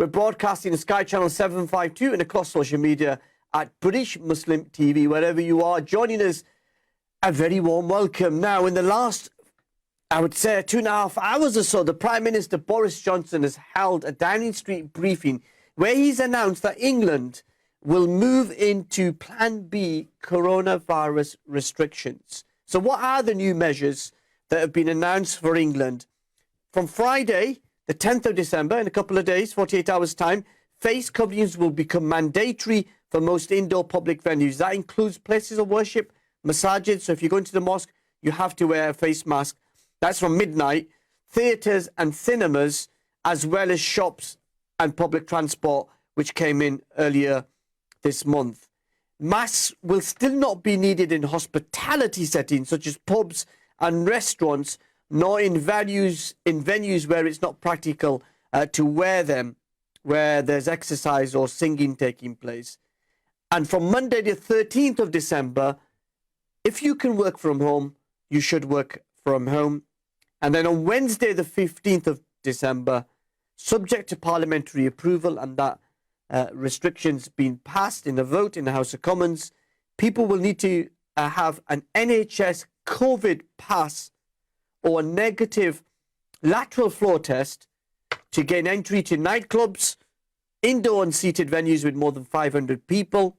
We're broadcasting on Sky Channel 752 and across social media at British Muslim TV. Wherever you are joining us, a very warm welcome. Now, in the last, I would say, 2.5 hours or so, the Prime Minister Boris Johnson has held a Downing Street briefing where he's announced that England will move into Plan B coronavirus restrictions. So what are the new measures that have been announced for England? From Friday, the 10th of December, in a couple of days, 48 hours time, face coverings will become mandatory for most indoor public venues. That includes places of worship, massages. So if you go into the mosque, you have to wear a face mask. That's from midnight. Theatres and cinemas, as well as shops and public transport, which came in earlier this month. Masks will still not be needed in hospitality settings, such as pubs and restaurants, nor in venues where it's not practical to wear them, where there's exercise or singing taking place. And from Monday the 13th of December, if you can work from home, you should work from home. And then on Wednesday the 15th of December, subject to parliamentary approval and that restrictions being passed in a vote in the House of Commons, people will need to have an NHS COVID pass or a negative lateral flow test to gain entry to nightclubs, indoor and seated venues with more than 500 people.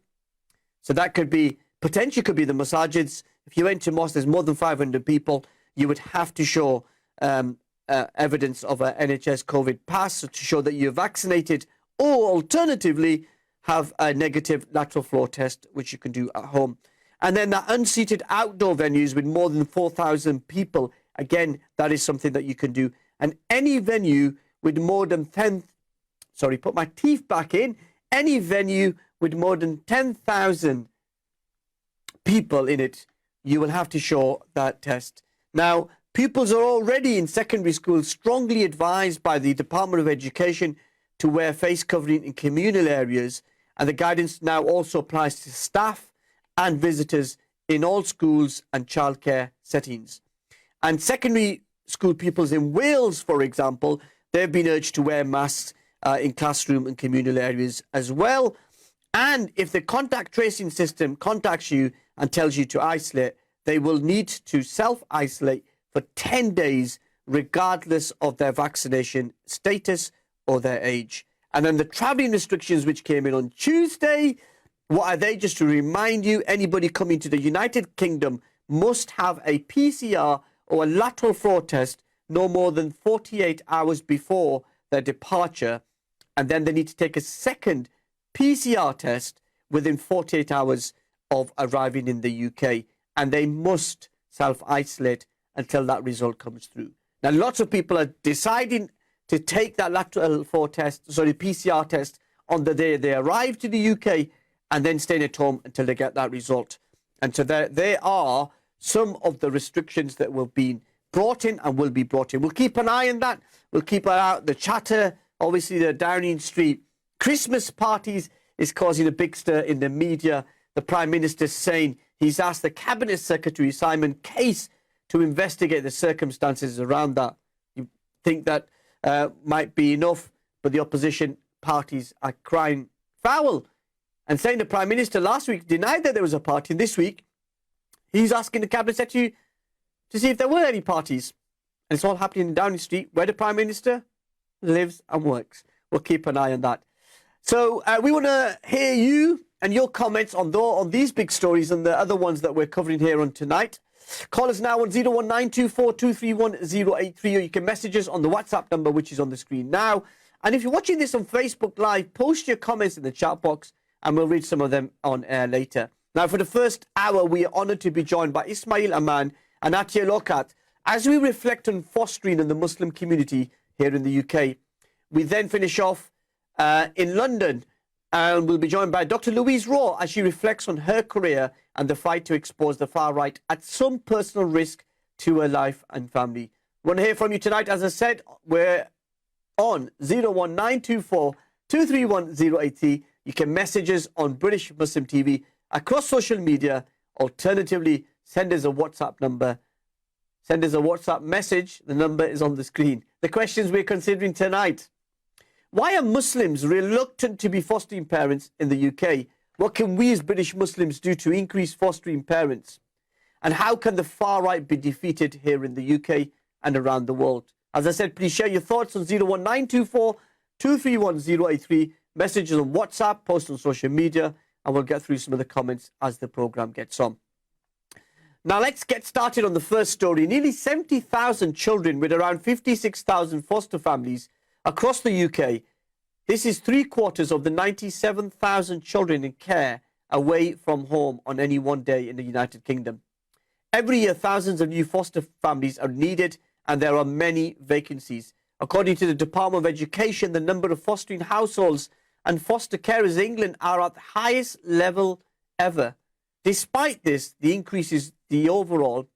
So that could be, potentially could be the massages. If you went to mosque, there's more than 500 people, you would have to show evidence of an NHS COVID pass to show that you're vaccinated, or alternatively have a negative lateral flow test, which you can do at home. And then the unseated outdoor venues with more than 4,000 people, again, that is something that you can do. And any venue with more than put my teeth back in, any venue with more than 10,000 people in it, you will have to show that test. Now, pupils are already in secondary schools strongly advised by the Department of Education to wear face covering in communal areas, and the guidance now also applies to staff and visitors in all schools and childcare settings. And secondary school pupils in Wales, for example, they've been urged to wear masks in classroom and communal areas as well. And if the contact tracing system contacts you and tells you to isolate, they will need to self-isolate for 10 days, regardless of their vaccination status or their age. And then the travelling restrictions which came in on Tuesday, what are they? Just to remind you, anybody coming to the United Kingdom must have a PCR or a lateral flow test no more than 48 hours before their departure, and then they need to take a second PCR test within 48 hours of arriving in the UK, and they must self-isolate until that result comes through. Now, lots of people are deciding to take that lateral flow test, PCR test, on the day they arrive to the UK, and then staying at home until they get that result. And so there are some of the restrictions that will be brought in and will be brought in. We'll keep an eye on that. We'll keep an eye out. The chatter, obviously the Downing Street Christmas parties is causing a big stir in the media. The Prime Minister saying he's asked the Cabinet Secretary, Simon Case, to investigate the circumstances around that. You think that might be enough, but the opposition parties are crying foul and saying the Prime Minister last week denied that there was a party. This week, he's asking the Cabinet Secretary to see if there were any parties. And it's all happening in Downing Street, where the Prime Minister lives and works. We'll keep an eye on that. So we want to hear you and your comments on these big stories and the other ones that we're covering here on tonight. Call us now on 01924231083, or you can message us on the WhatsApp number, which is on the screen now. And if you're watching this on Facebook Live, post your comments in the chat box and we'll read some of them on air later. Now, for the first hour, we are honoured to be joined by Ismail, Amaan and Atia Lokhat as we reflect on fostering in the Muslim community here in the UK. We then finish off in London, and we'll be joined by Dr. Louise as she reflects on her career and the fight to expose the far right at some personal risk to her life and family. We want to hear from you tonight. As I said, we're on 01924 231083. You can message us on British Muslim TV across social media. Alternatively, send us a WhatsApp number. Send us a WhatsApp message. The number is on the screen. The questions we're considering tonight. Why are Muslims reluctant to be fostering parents in the UK? What can we as British Muslims do to increase fostering parents? And how can the far right be defeated here in the UK and around the world? As I said, please share your thoughts on 01924 231083, messages on WhatsApp, post on social media, and we'll get through some of the comments as the programme gets on. Now let's get started on the first story. Nearly 70,000 children with around 56,000 foster families across the UK. This is 3/4 of the 97,000 children in care away from home on any one day in the United Kingdom. Every year, thousands of new foster families are needed, and there are many vacancies. According to the Department of Education, the number of fostering households and foster carers in England are at the highest level ever. Despite this, the increase in the overall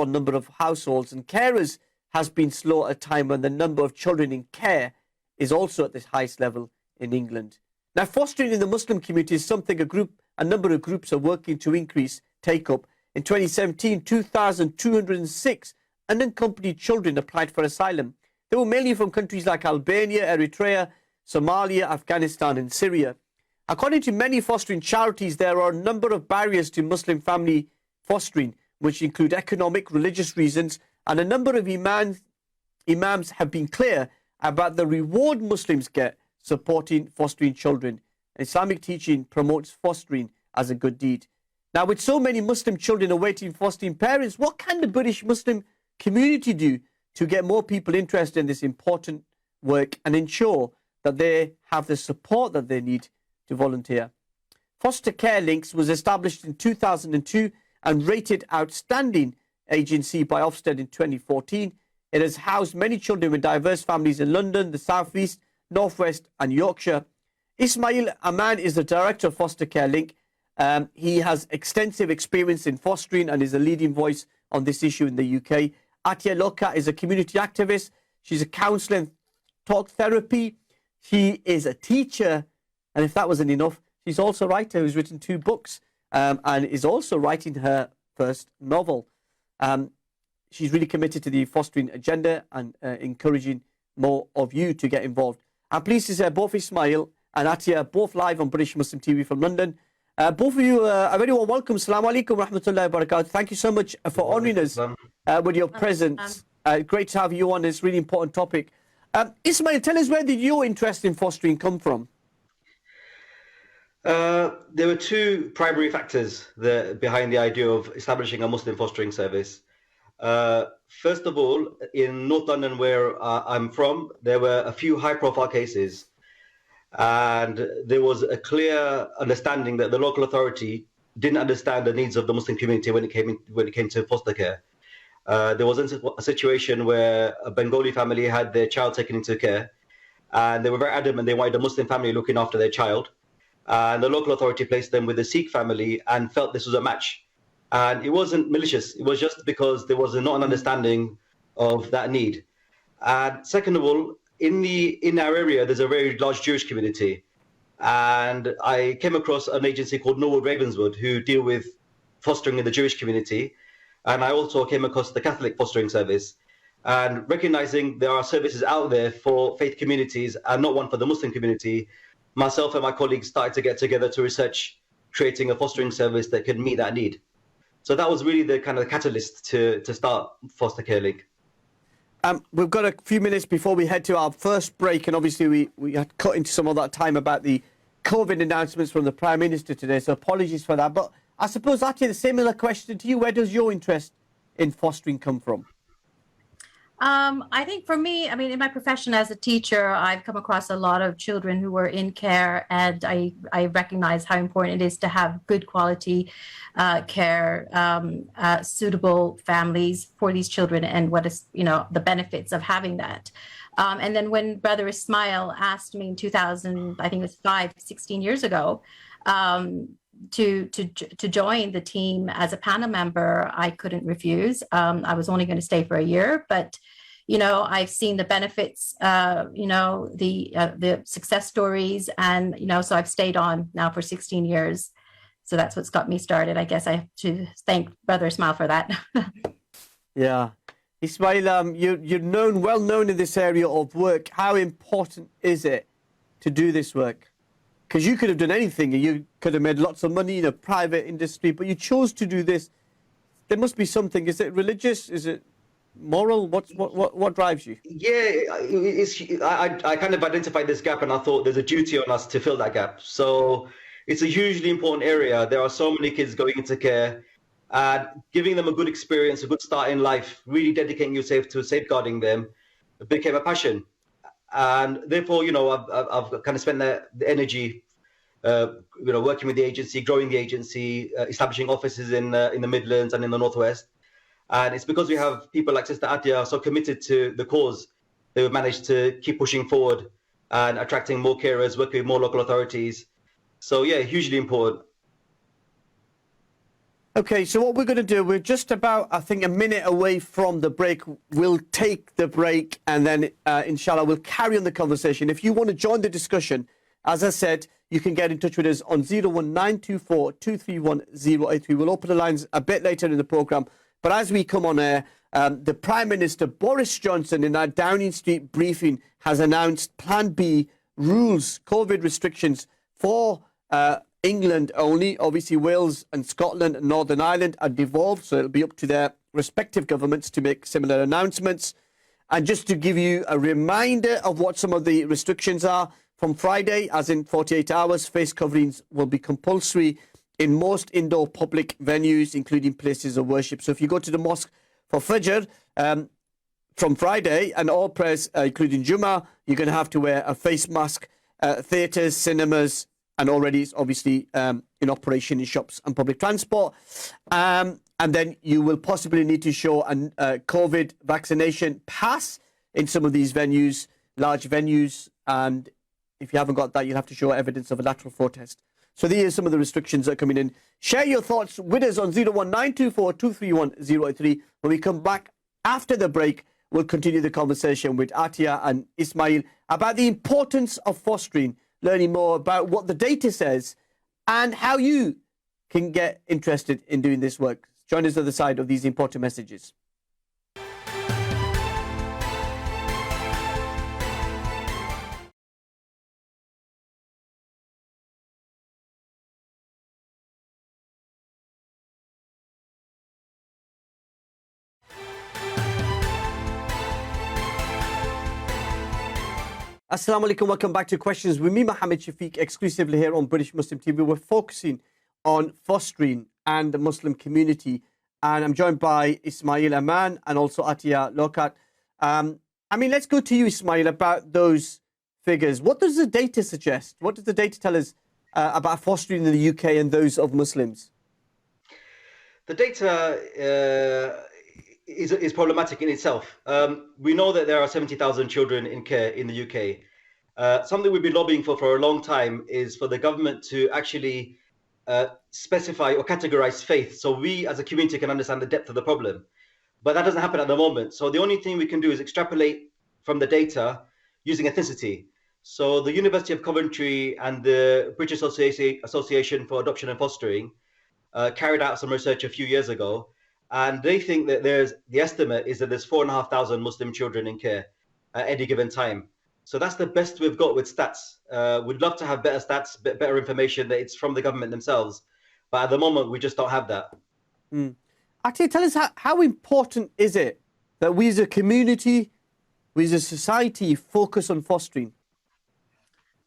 number of households and carers has been slow at a time when the number of children in care is also at the highest level in England. Now, fostering in the Muslim community is something a number of groups are working to increase take-up. In 2017, 2,206 unaccompanied children applied for asylum. They were mainly from countries like Albania, Eritrea, Somalia, Afghanistan and Syria. According to many fostering charities, there are a number of barriers to Muslim family fostering, which include economic, religious reasons, and a number of imams have been clear about the reward Muslims get supporting fostering children. Islamic teaching promotes fostering as a good deed. Now, with so many Muslim children awaiting fostering parents, what can the British Muslim community do to get more people interested in this important work and ensure that they have the support that they need to volunteer? Foster Care Links was established in 2002 and rated outstanding agency by Ofsted in 2014. It has housed many children with diverse families in London, the South East, North West and Yorkshire. Ismail Amaan is the director of Foster Care Link. He has extensive experience in fostering and is a leading voice on this issue in the UK. Atia Lokhat is a community activist. She's a counsellor in talk therapy. She is a teacher. And if that wasn't enough, she's also a writer who's written 2 books and is also writing her first novel. She's really committed to the fostering agenda and encouraging more of you to get involved. I'm pleased to say both Ismail and Atia, both live on British Muslim TV from London. Both of you are very well welcome. Assalamu alaikum wa rahmatullahi wa barakatuh. Thank you so much for honouring us with your presence. Great to have you on this really important topic. Ismail, tell us, where did your interest in fostering come from? There were 2 primary factors behind the idea of establishing a Muslim fostering service. First of all, in North London, where I'm from, there were a few high-profile cases, and there was a clear understanding that the local authority didn't understand the needs of the Muslim community when it came to foster care. There was a situation where a Bengali family had their child taken into care, and they were very adamant they wanted a Muslim family looking after their child. And the local authority placed them with a Sikh family and felt this was a match. And it wasn't malicious. It was just because there was not an understanding of that need. And second of all, in our area, there's a very large Jewish community. And I came across an agency called Norwood Ravenswood who deal with fostering in the Jewish community. And I also came across the Catholic fostering service. And recognizing there are services out there for faith communities and not one for the Muslim community, myself and my colleagues started to get together to research creating a fostering service that could meet that need. So that was really the kind of catalyst to start Foster Care Link. We've got a few minutes before we head to our first break, and obviously we had cut into some of that time about the COVID announcements from the Prime Minister today, so apologies for that. But I suppose, Atia, the similar question to you, where does your interest in fostering come from? I think for me, I mean, in my profession as a teacher, I've come across a lot of children who were in care, and I recognize how important it is to have good quality care, suitable families for these children, and what is, the benefits of having that. And then when Brother Ismail asked me in 2000, I think it was 16 years ago, to join the team as a panel member, I couldn't refuse. I was only going to stay for a year, but I've seen the benefits, the success stories, and so I've stayed on now for 16 years. So that's what's got me started. I guess I have to thank Brother Ismail for that. Yeah, Ismail, you're well known in this area of work. How important is it to do this work? Because you could have done anything. You could have made lots of money in a private industry, but you chose to do this. There must be something. Is it religious? Is it moral? What drives you? Yeah, I kind of identified this gap and I thought there's a duty on us to fill that gap. So it's a hugely important area. There are so many kids going into care, and giving them a good experience, a good start in life, really dedicating yourself to safeguarding them became a passion. And therefore, I've kind of spent the energy, working with the agency, growing the agency, establishing offices in the Midlands and in the Northwest. And it's because we have people like Sister Atia so committed to the cause, they've managed to keep pushing forward and attracting more carers, working with more local authorities. So yeah, hugely important. Okay, so what we're going to do, we're just about, I think, a minute away from the break. We'll take the break and then, inshallah, we'll carry on the conversation. If you want to join the discussion, as I said, you can get in touch with us on 01924 231 083. We'll open the lines a bit later in the programme. But as we come on air, the Prime Minister, Boris Johnson, in our Downing Street briefing, has announced Plan B rules, COVID restrictions for England only. Obviously, Wales and Scotland and Northern Ireland are devolved, so it'll be up to their respective governments to make similar announcements. And just to give you a reminder of what some of the restrictions are, from Friday, as in 48 hours, face coverings will be compulsory in most indoor public venues, including places of worship. So if you go to the mosque for Fajr from Friday, and all prayers, including Jummah, you're going to have to wear a face mask. Theatres, cinemas, and already it's obviously in operation in shops and public transport. And then you will possibly need to show a COVID vaccination pass in some of these venues, large venues. And if you haven't got that, you'll have to show evidence of a lateral flow test. So these are some of the restrictions that are coming in. Share your thoughts with us on 01924 231 083. When we come back after the break, we'll continue the conversation with Atia and Ismail about the importance of fostering, learning more about what the data says and how you can get interested in doing this work. Join us on the side of these important messages. Assalamu alaikum, welcome back to Questions with me, Mohammed Shafiq, exclusively here on British Muslim TV. We're focusing on fostering and the Muslim community. And I'm joined by Ismail, Amaan, and also Atia, Lokhat. Let's go to you, Ismail, about those figures. What does the data suggest? What does the data tell us about fostering in the UK and those of Muslims? The data is problematic in itself. We know that there are 70,000 children in care in the UK. Something we've been lobbying for a long time is for the government to actually specify or categorize faith so we as a community can understand the depth of the problem. But that doesn't happen at the moment. So the only thing we can do is extrapolate from the data using ethnicity. So the University of Coventry and the British Association for Adoption and Fostering carried out some research a few years ago. And they think that the estimate is that there's 4,500 Muslim children in care at any given time. So that's the best we've got with stats. We'd love to have better stats, better information that it's from the government themselves. But at the moment, we just don't have that. Actually, tell us how important is it that we as a community, we as a society focus on fostering?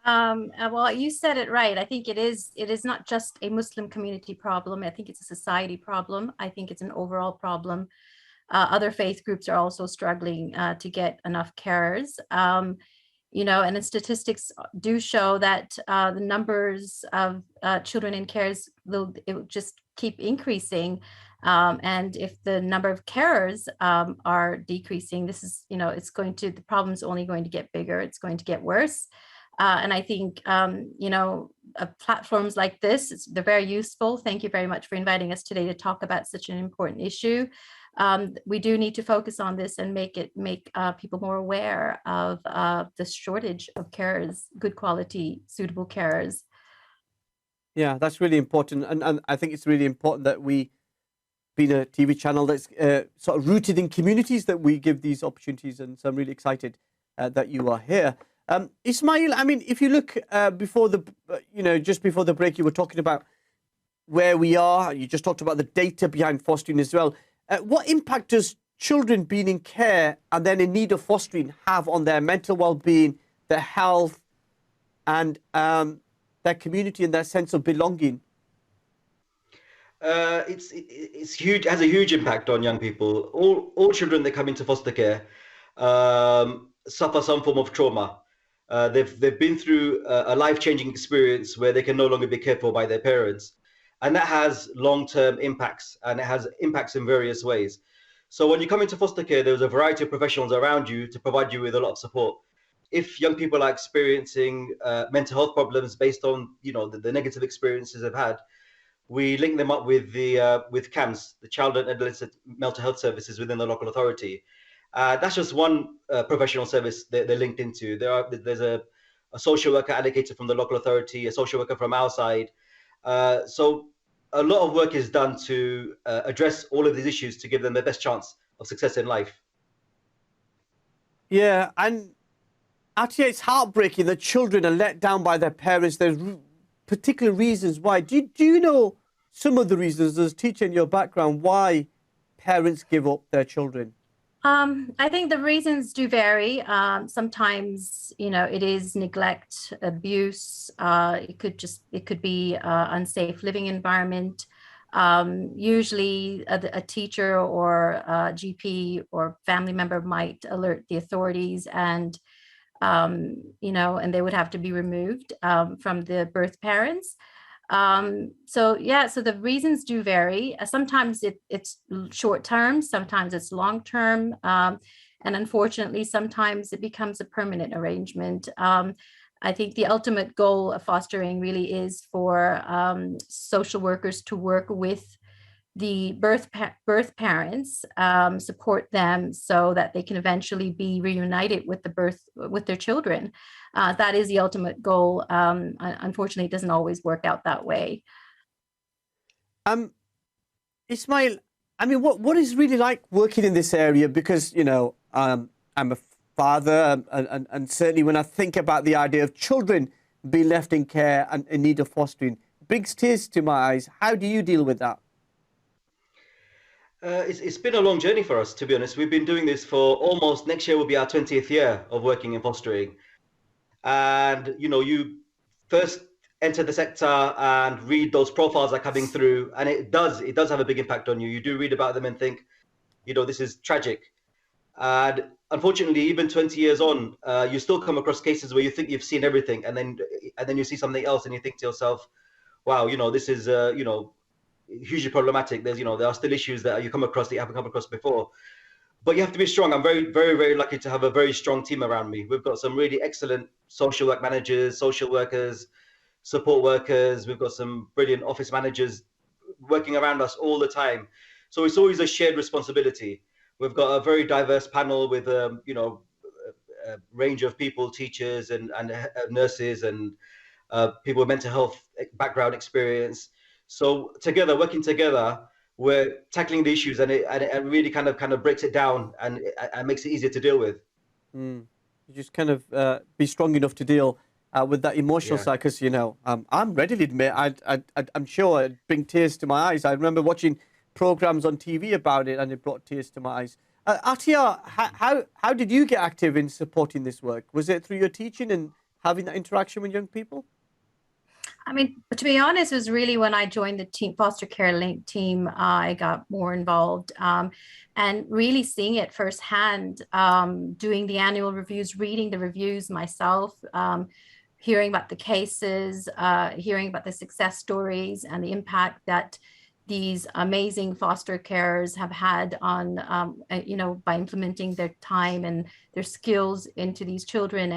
Well, you said it right. I think it is not just a Muslim community problem. I think it's a society problem. I think it's an overall problem. Other faith groups are also struggling to get enough carers. And the statistics do show that the numbers of children in cares will just keep increasing. And if the number of carers are decreasing, this is, the problem's only going to get bigger. It's going to get worse. And I think, platforms like this, they're very useful. Thank you very much for inviting us today to talk about such an important issue. We do need to focus on this and make people more aware of the shortage of carers, good quality, suitable carers. Yeah, that's really important. And I think it's really important that we been a TV channel that's sort of rooted in communities that we give these opportunities. And so I'm really excited that you are here. Ismail, I mean, if you look before the, just before the break, you were talking about where we are. You just talked about the data behind fostering as well. What impact does children being in care and then in need of fostering have on their mental well-being, their health, and their community and their sense of belonging? It's huge. Has a huge impact on young people. All children that come into foster care suffer some form of trauma. They've been through a life-changing experience where they can no longer be cared for by their parents, and that has long-term impacts, and it has impacts in various ways. So when you come into foster care, there's a variety of professionals around you to provide you with a lot of support. If young people are experiencing mental health problems based on the negative experiences they've had, we link them up with the with CAMS, the Child and Adolescent Mental Health Services within the local authority. That's just one professional service they're linked into. There's a social worker allocated from the local authority, a social worker from our side. So a lot of work is done to address all of these issues to give them the best chance of success in life. Yeah, and Atia, it's heartbreaking that children are let down by their parents. There's particular reasons why. Do you know some of the reasons, as a teacher in your background, why parents give up their children? I think the reasons do vary. Sometimes, it is neglect, abuse. It could be unsafe living environment. Usually a teacher or a GP or family member might alert the authorities, and and they would have to be removed from the birth parents. So the reasons do vary. Sometimes it's short term, sometimes it's long term, and unfortunately, sometimes it becomes a permanent arrangement. I think the ultimate goal of fostering really is for social workers to work with the birth parents, support them so that they can eventually be reunited with their children. That is the ultimate goal. Unfortunately, it doesn't always work out that way. Ismail, I mean, what is really like working in this area? Because I'm a father, and certainly when I think about the idea of children being left in care and in need of fostering, brings tears to my eyes. How do you deal with that? It's been a long journey for us, to be honest. We've been doing this for almost, next year will be our 20th year of working in fostering. And, you first enter the sector and read those profiles that are coming through, and it does have a big impact on you. You do read about them and think, this is tragic. And unfortunately, even 20 years on, you still come across cases where you think you've seen everything, and then you see something else and you think to yourself, wow, this is, hugely problematic. There are still issues that you come across that you haven't come across before, but you have to be strong. I'm very, very, very lucky to have a very strong team around me. We've got some really excellent social work managers, social workers, support workers. We've got some brilliant office managers working around us all the time. So it's always a shared responsibility. We've got a very diverse panel with a range of people, teachers and nurses and people with mental health background experience. So working together, we're tackling the issues, and it really kind of breaks it down and makes it easier to deal with. You just kind of be strong enough to deal with that emotional side, because I'm ready to admit I'm sure it brings tears to my eyes. I remember watching programs on TV about it, and it brought tears to my eyes. Atia, how did you get active in supporting this work? Was it through your teaching and having that interaction with young people? I mean, to be honest, it was really when I joined the foster care link team, I got more involved, and really seeing it firsthand, doing the annual reviews, reading the reviews myself, hearing about the cases, hearing about the success stories and the impact that these amazing foster carers have had on, by implementing their time and their skills into these children,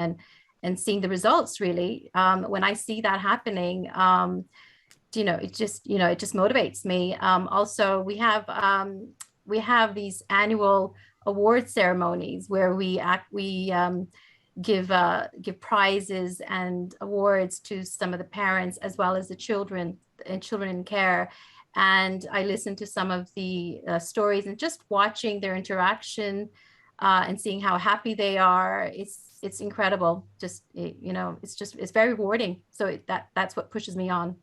and seeing the results. Really, when I see that happening, it just motivates me. Also, we have these annual award ceremonies where we give prizes and awards to some of the parents as well as the children in care. and I listened to some of the stories, and just watching their interaction and seeing how happy they are. It's incredible. Just, it's very rewarding. So that's what pushes me on.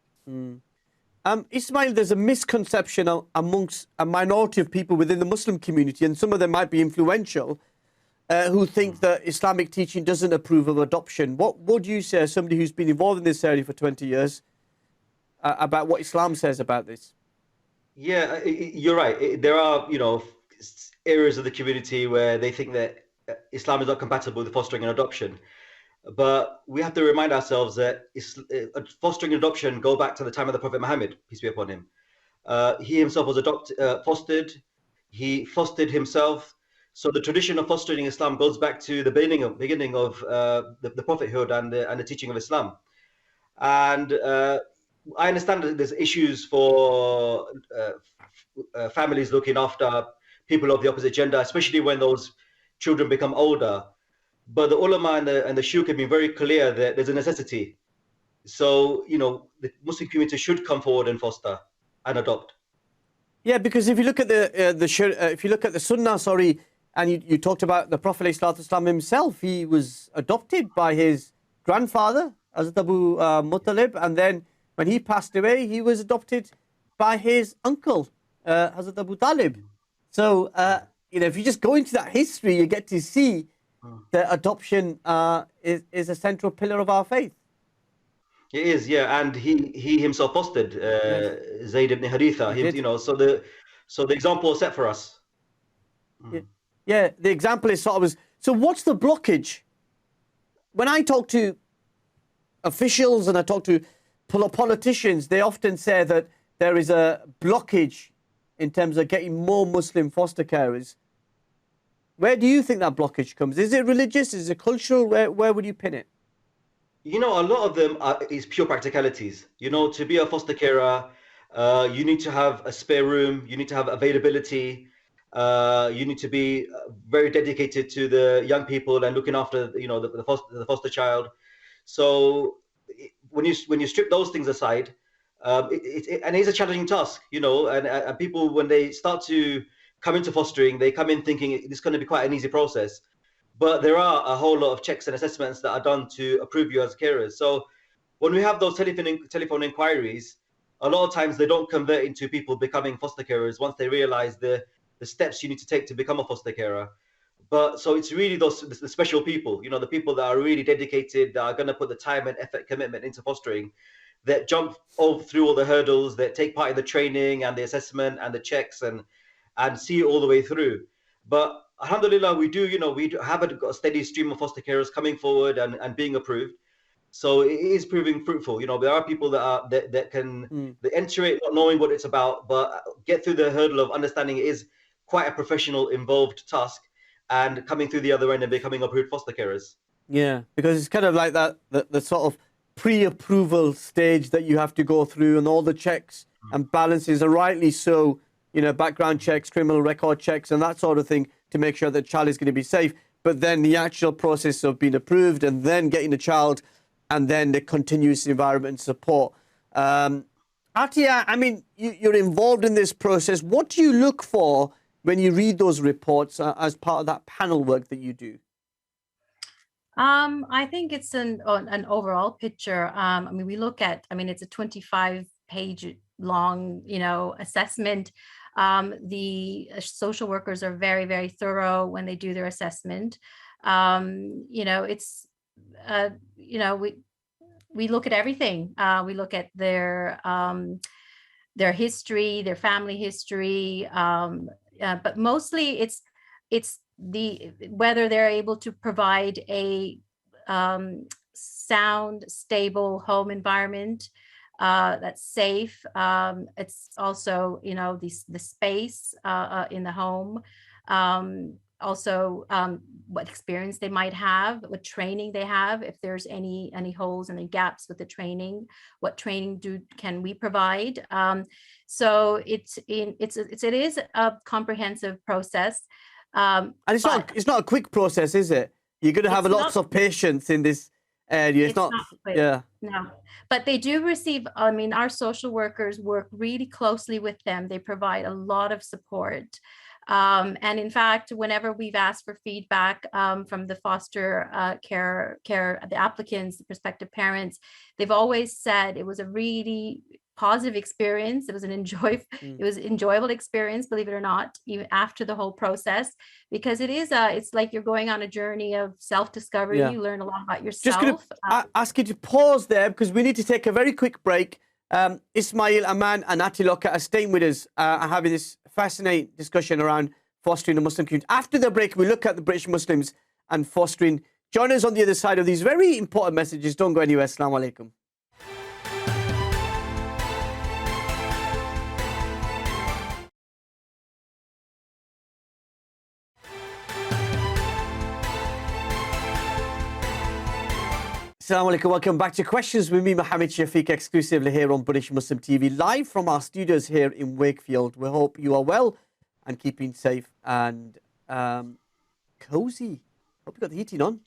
Ismail, there's a misconception amongst a minority of people within the Muslim community, and some of them might be influential, who think that Islamic teaching doesn't approve of adoption. What would you say, as somebody who's been involved in this area for 20 years, about what Islam says about this? Yeah, you're right. There are, areas of the community where they think that Islam is not compatible with fostering and adoption. But we have to remind ourselves that fostering and adoption go back to the time of the Prophet Muhammad, peace be upon him. He himself was fostered. He fostered himself. So the tradition of fostering Islam goes back to the beginning of the prophethood and the teaching of Islam. And I understand that there's issues for families looking after people of the opposite gender, especially when those children become older. But the ulama and the shuyukh have been very clear that there's a necessity. So, the Muslim community should come forward and foster and adopt. Yeah, because if you look at the Sunnah, and you talked about the Prophet ﷺ himself, he was adopted by his grandfather, Hazrat Abu Muttalib, and then when he passed away, he was adopted by his uncle, Hazrat Abu Talib. So, if you just go into that history, you get to see that adoption is a central pillar of our faith. It is, yeah, and he himself fostered Zayd ibn Haritha. So the example is set for us. Yeah, the example is so what's the blockage? When I talk to officials and I talk to politicians, they often say that there is a blockage in terms of getting more Muslim foster carers. Where do you think that blockage comes? Is it religious? Is it cultural? Where would you pin it? A lot of them is pure practicalities. To be a foster carer, you need to have a spare room. You need to have availability. You need to be very dedicated to the young people and looking after, the foster child. So when you strip those things aside, and it's a challenging task, and people, when they start to come into fostering, they come in thinking it's going to be quite an easy process. But there are a whole lot of checks and assessments that are done to approve you as carers. So when we have those telephone inquiries, a lot of times they don't convert into people becoming foster carers once they realize the steps you need to take to become a foster carer. But so it's really the special people, the people that are really dedicated, that are going to put the time and effort, commitment into fostering, that jump through all the hurdles, that take part in the training and the assessment and the checks and see it all the way through. But alhamdulillah, we have a steady stream of foster carers coming forward and being approved. So it is proving fruitful. There are people that can enter it not knowing what it's about, but get through the hurdle of understanding it is quite a professional, involved task, and coming through the other end and becoming approved foster carers. Yeah, because it's kind of like that, the sort of pre-approval stage that you have to go through, and all the checks and balances, and rightly so, background checks, criminal record checks, and that sort of thing, to make sure that the child is going to be safe. But then the actual process of being approved and then getting the child, and then the continuous environment and support. Atia, I mean, you're involved in this process. What do you look for when you read those reports as part of that panel work that you do? I think it's an overall picture. We look at, it's a 25-page long, assessment. The social workers are very, very thorough when they do their assessment. We look at everything. We look at their history, their family history, but mostly it's whether they're able to provide a sound, stable home environment that's safe. It's also, the space in the home. Also, what experience they might have, what training they have, if there's any holes, any gaps with the training, what training can we provide? So it is a comprehensive process. And it's not a quick process, is it? You're going to have lots of patience in this area. It's not quick. Yeah. No, but they do receive, I mean, our social workers work really closely with them. They provide a lot of support. And in fact, whenever we've asked for feedback from the foster care, the applicants, the prospective parents, they've always said it was a really positive experience. It was it was enjoyable experience, believe it or not, even after the whole process, because it's like you're going on a journey of self-discovery. Yeah. You learn a lot about yourself. Just going to ask you to pause there because we need to take a very quick break. Ismail, Amaan and Atia Lokhat are staying with us and having this fascinating discussion around fostering the Muslim community. After the break, we look at the British Muslims and fostering. Join us on the other side of these very important messages. Don't go anywhere. Assalamu alaikum. Assalamu alaikum. Welcome back to Questions with me, Mohammed Shafiq, exclusively here on British Muslim TV, live from our studios here in Wakefield. We hope you are well and keeping safe and cozy. Hope you got the heating on.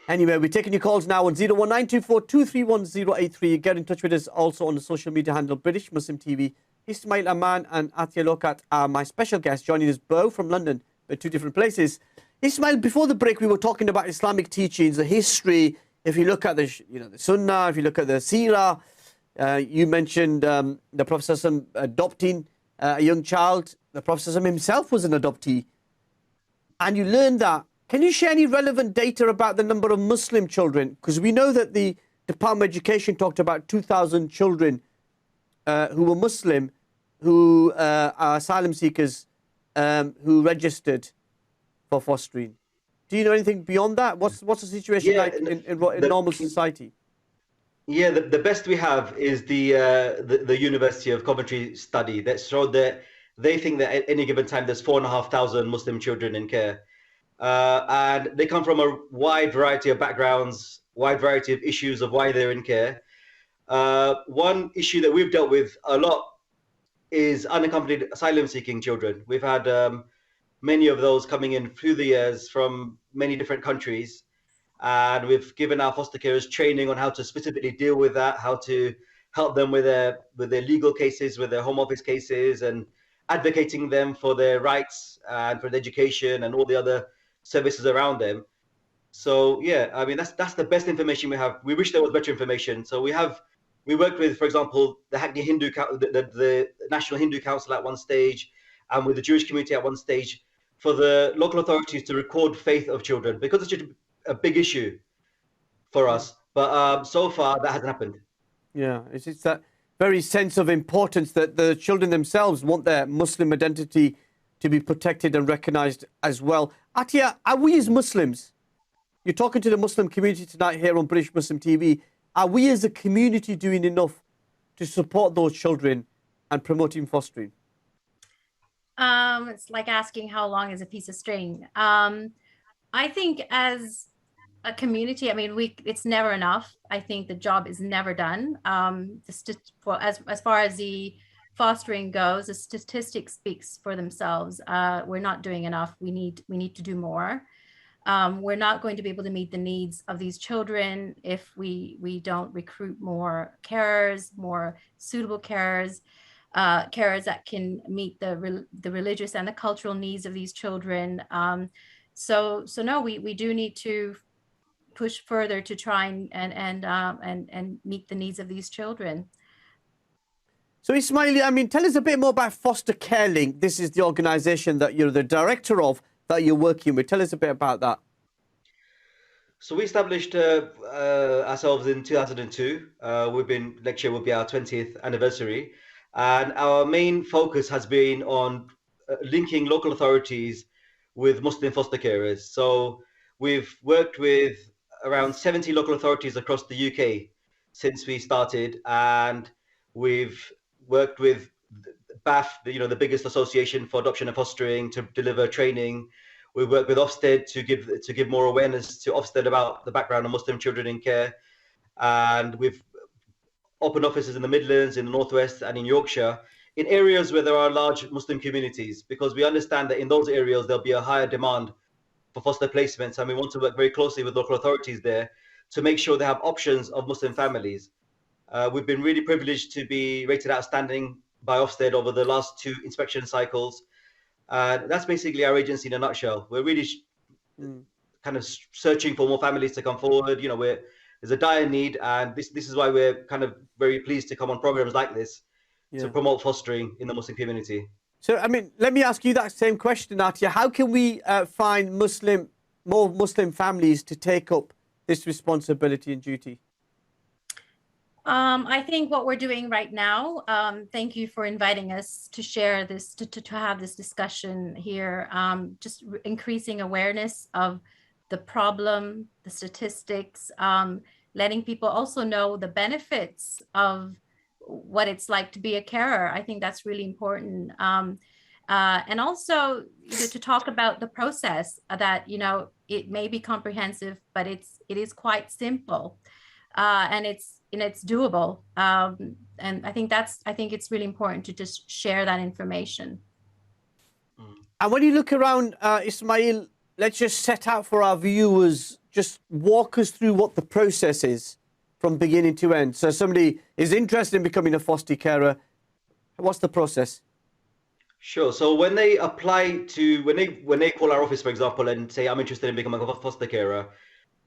Anyway, we're taking your calls now on 01924231083. Get in touch with us also on the social media handle British Muslim TV. Ismail, Amaan and Atia Lokhat are my special guests, joining us both from London, but two different places. Ismail, before the break, we were talking about Islamic teachings, the history. If you look at the Sunnah, if you look at the Seerah, you mentioned the Prophet adopting a young child. The Prophet himself was an adoptee. And you learned that. Can you share any relevant data about the number of Muslim children? Because we know that the Department of Education talked about 2,000 children who were Muslim, who are asylum seekers, who registered for fostering. Do you know anything beyond that? What's the situation like in normal society? Yeah, the best we have is the University of Coventry study that showed that they think that at any given time there's 4,500 Muslim children in care. And they come from a wide variety of backgrounds, wide variety of issues of why they're in care. One issue that we've dealt with a lot is unaccompanied asylum-seeking children. We've had many of those coming in through the years from many different countries. And we've given our foster carers training on how to specifically deal with that, how to help them with their legal cases, with their home office cases, and advocating them for their rights and for their education and all the other services around them. So yeah, I mean that's the best information we have. We wish there was better information. So we worked with, for example, the Hackney Hindu, the National Hindu Council at one stage, and with the Jewish community at one stage, for the local authorities to record faith of children, because it's just a big issue for us. But so far that hasn't happened. Yeah, it's that very sense of importance that the children themselves want their Muslim identity to be protected and recognized as well. Atia, are we as Muslims, you're talking to the Muslim community tonight here on British Muslim TV, are we as a community doing enough to support those children and promoting fostering? It's like asking how long is a piece of string. I think as a community, I mean, it's never enough. I think the job is never done. As far as the fostering goes, the statistics speaks for themselves. We're not doing enough. We need to do more. We're not going to be able to meet the needs of these children if we don't recruit more carers, more suitable carers. Carers that can meet the religious and the cultural needs of these children. So no, we do need to push further to try and meet the needs of these children. So Ismail, I mean, tell us a bit more about Foster Care Link. This is the organisation that you're the director of, that you're working with. Tell us a bit about that. So we established ourselves in 2002. Next year will be our 20th anniversary. And our main focus has been on linking local authorities with Muslim foster carers. So we've worked with around 70 local authorities across the UK since we started, and we've worked with BAF, the biggest association for adoption and fostering, to deliver training. We've worked with Ofsted to give more awareness to Ofsted about the background of Muslim children in care, and we've open offices in the Midlands, in the Northwest and in Yorkshire, in areas where there are large Muslim communities, because we understand that in those areas there'll be a higher demand for foster placements, and we want to work very closely with local authorities there to make sure they have options of Muslim families. We've been really privileged to be rated outstanding by Ofsted over the last 2 inspection cycles. That's basically our agency in a nutshell. We're really kind of searching for more families to come forward. You know, there's a dire need, and this is why we're kind of very pleased to come on programs like this to promote fostering in the Muslim community. So, I mean, let me ask you that same question, Atia. How can we find more Muslim families to take up this responsibility and duty? I think what we're doing right now, thank you for inviting us to share this, to have this discussion here, just increasing awareness of the problem, the statistics, letting people also know the benefits of what it's like to be a carer. I think that's really important. And also to talk about the process that, you know, it may be comprehensive, but it is quite simple, and it's doable. And I think it's really important to just share that information. And when you look around, Ismail, let's just set out for our viewers, just walk us through what the process is from beginning to end. So somebody is interested in becoming a foster carer. What's the process? Sure. So when they apply when they call our office, for example, and say, I'm interested in becoming a foster carer,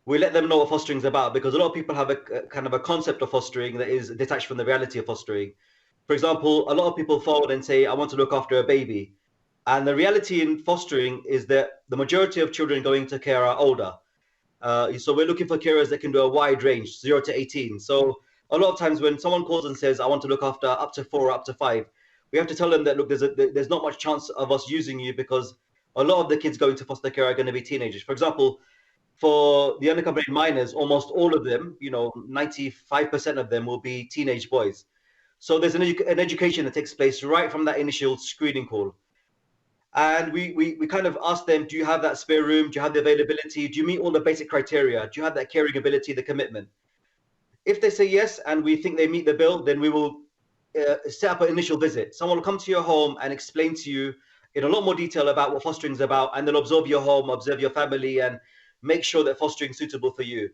we let them know what fostering is about, because a lot of people have a kind of a concept of fostering that is detached from the reality of fostering. For example, a lot of people phone and say, I want to look after a baby. And the reality in fostering is that the majority of children going to care are older. So we're looking for carers that can do a wide range, 0 to 18. So a lot of times when someone calls and says, I want to look after up to 4 or up to 5, we have to tell them that, look, there's not much chance of us using you, because a lot of the kids going to foster care are going to be teenagers. For example, for the unaccompanied minors, almost all of them, 95% of them will be teenage boys. So there's an education that takes place right from that initial screening call. And we kind of ask them, do you have that spare room? Do you have the availability? Do you meet all the basic criteria? Do you have that caring ability, the commitment? If they say yes, and we think they meet the bill, then we will set up an initial visit. Someone will come to your home and explain to you in a lot more detail about what fostering is about, and they'll observe your home, observe your family, and make sure that fostering is suitable for you.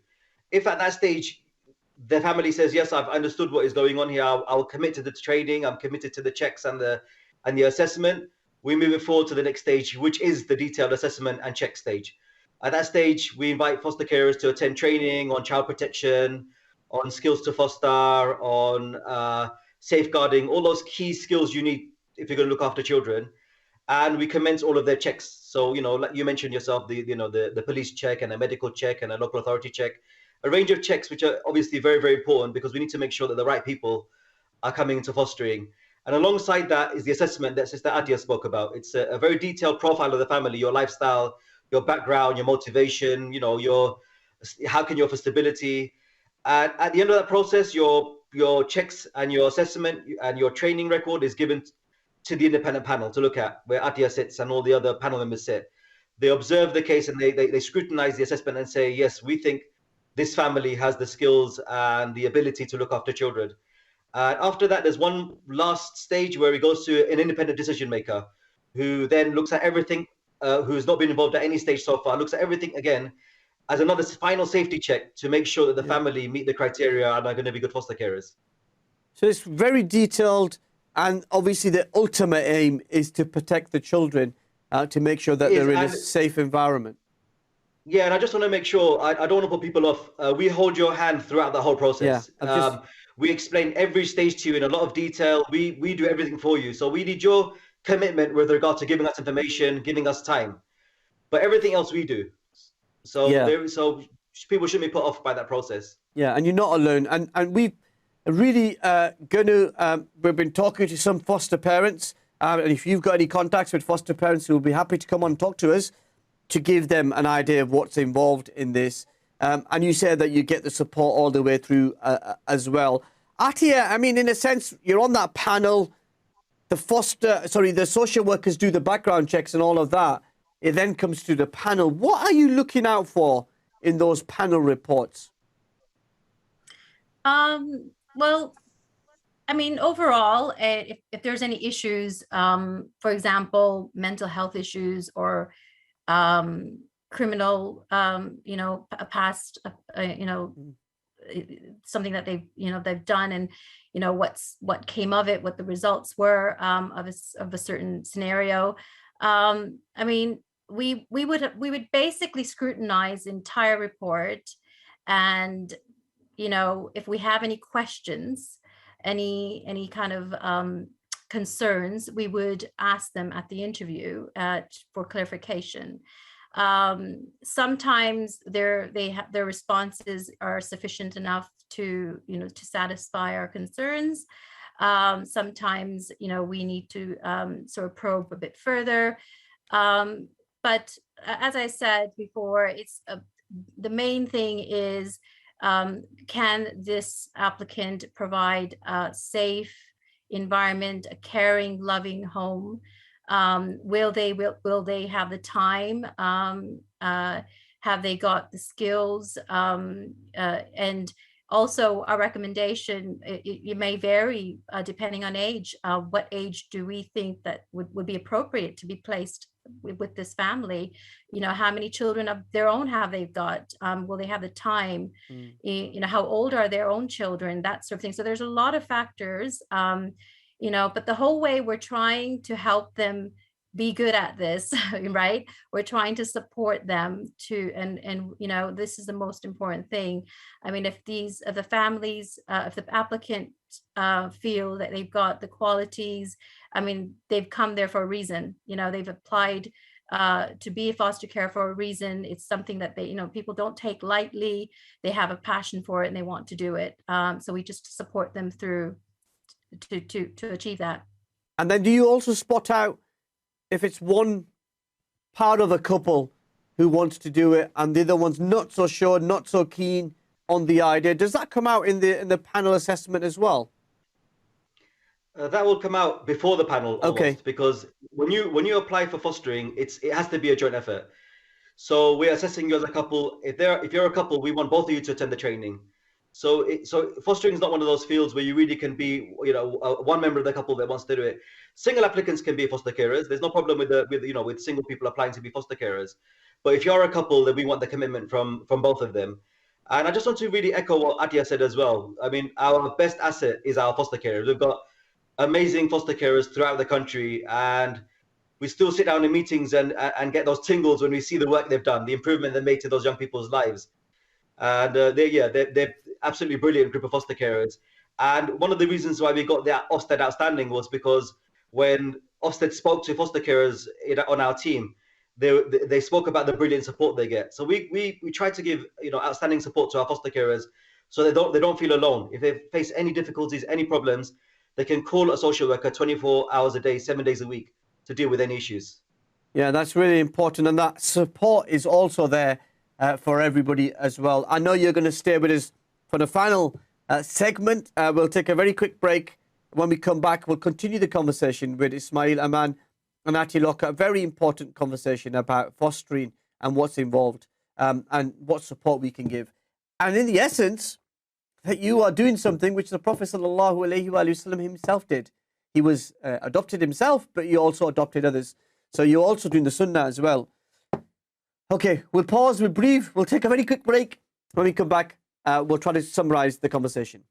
If at that stage the family says, yes, I've understood what is going on here, I'll commit to the training, I'm committed to the checks and the assessment, we move it forward to the next stage, which is the detailed assessment and check stage. At that stage, we invite foster carers to attend training on child protection, on skills to foster, on safeguarding, all those key skills you need if you're going to look after children. And we commence all of their checks. So, like you mentioned yourself, the police check and a medical check and a local authority check, a range of checks, which are obviously very, very important, because we need to make sure that the right people are coming into fostering. And alongside that is the assessment that Sister Atia spoke about. It's a very detailed profile of the family, your lifestyle, your background, your motivation, how can you offer stability. And at the end of that process, your checks and your assessment and your training record is given to the independent panel to look at, where Atia sits and all the other panel members sit. They observe the case and they scrutinize the assessment and say, yes, we think this family has the skills and the ability to look after children. After that, there's one last stage where it goes to an independent decision maker, who then looks at everything, who's not been involved at any stage so far, looks at everything again as another final safety check to make sure that the family meet the criteria and are going to be good foster carers. So it's very detailed, and obviously the ultimate aim is to protect the children, to make sure that they're in a safe environment. Yeah, and I just want to make sure, I don't want to put people off. We hold your hand throughout the whole process. Yeah, we explain every stage to you in a lot of detail. We do everything for you. So we need your commitment with regard to giving us information, giving us time. But everything else we do. So so people shouldn't be put off by that process. Yeah, and you're not alone. And we've really we've been talking to some foster parents. And if you've got any contacts with foster parents, who will be happy to come on and talk to us to give them an idea of what's involved in this. And you said that you get the support all the way through as well. Atia, I mean, in a sense, you're on that panel. The social workers do the background checks and all of that. It then comes to the panel. What are you looking out for in those panel reports? Well, I mean, overall, if there's any issues, for example, mental health issues or criminal, a past, something that they've done, and what came of it, what the results were of a certain scenario. I mean, we would basically scrutinize the entire report, and if we have any questions, any kind of concerns, we would ask them at the interview for clarification. Sometimes their responses are sufficient enough to satisfy our concerns. Sometimes we need to sort of probe a bit further. But as I said before, it's the main thing is, can this applicant provide a safe environment, a caring, loving home? Will they have the time? Have they got the skills? And also, our recommendation, it may vary depending on age. What age do we think that would be appropriate to be placed with this family? How many children of their own have they got? Will they have the time? How old are their own children? That sort of thing. So there's a lot of factors, but the whole way we're trying to help them be good at this, right? We're trying to support them and this is the most important thing. I mean, if the families, if the applicant feel that they've got the qualities, I mean, they've come there for a reason. They've applied to be a foster care for a reason. It's something that they, people don't take lightly. They have a passion for it and they want to do it. So we just support them through to achieve that. And then do you also spot out if it's one part of a couple who wants to do it and the other one's not so sure, not so keen on the idea? Does that come out in the panel assessment as well? That will come out before the panel, okay, almost, because when you apply for fostering, it has to be a joint effort. So we're assessing you as a couple. If you're a couple, we want both of you to attend the training. So fostering is not one of those fields where you really can be, one member of the couple that wants to do it. Single applicants can be foster carers. There's no problem with single people applying to be foster carers. But if you're a couple, then we want the commitment from both of them. And I just want to really echo what Atia said as well. I mean, our best asset is our foster carers. We've got amazing foster carers throughout the country, and we still sit down in meetings and get those tingles when we see the work they've done, the improvement they made to those young people's lives. And they're absolutely brilliant group of foster carers. And one of the reasons why we got that Ofsted outstanding was because when Ofsted spoke to foster carers on our team, they spoke about the brilliant support they get. So we try to give outstanding support to our foster carers, so they don't feel alone. If they face any difficulties, any problems, they can call a social worker 24 hours a day, 7 days a week to deal with any issues. Yeah, that's really important, and that support is also there for everybody as well. I know you're going to stay with us for the final segment. We'll take a very quick break. When we come back, we'll continue the conversation with Ismail, Amaan and Atia Lokhat. A very important conversation about fostering and what's involved and what support we can give. And in the essence, that you are doing something which the Prophet ﷺ himself did. He was adopted himself, but he also adopted others. So you're also doing the sunnah as well. Okay, we'll pause, we'll breathe, we'll take a very quick break. When we come back, we'll try to summarize the conversation.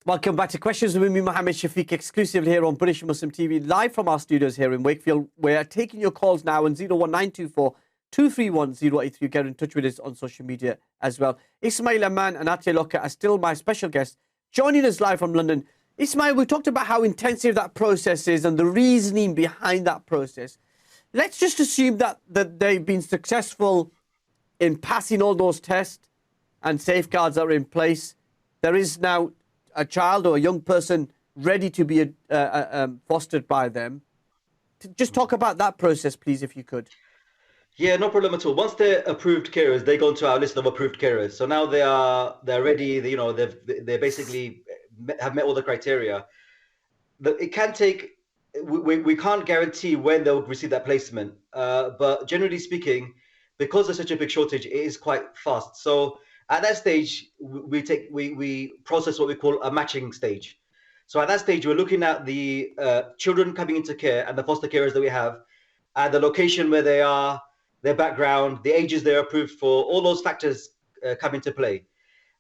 Welcome back to Questions with me, Mohammed Shafiq, exclusively here on British Muslim TV, live from our studios here in Wakefield. We're taking your calls now on 01924 231 083. Get in touch with us on social media as well. Ismail, Amaan and Atia Lokhat are still my special guests, joining us live from London. Ismail, we talked about how intensive that process is and the reasoning behind that process. Let's just assume that they've been successful in passing all those tests and safeguards are in place. There is now a child or a young person ready to be fostered by them. Just talk about that process, please, if you could. Yeah, no problem at all. Once they're approved carers, they go into our list of approved carers. So now they're ready. They basically have met all the criteria. It can take. We can't guarantee when they'll receive that placement. But generally speaking, because there's such a big shortage, it is quite fast. So at that stage, we process what we call a matching stage. So at that stage, we're looking at the children coming into care and the foster carers that we have, and the location where they are, their background, the ages they're approved for, all those factors come into play.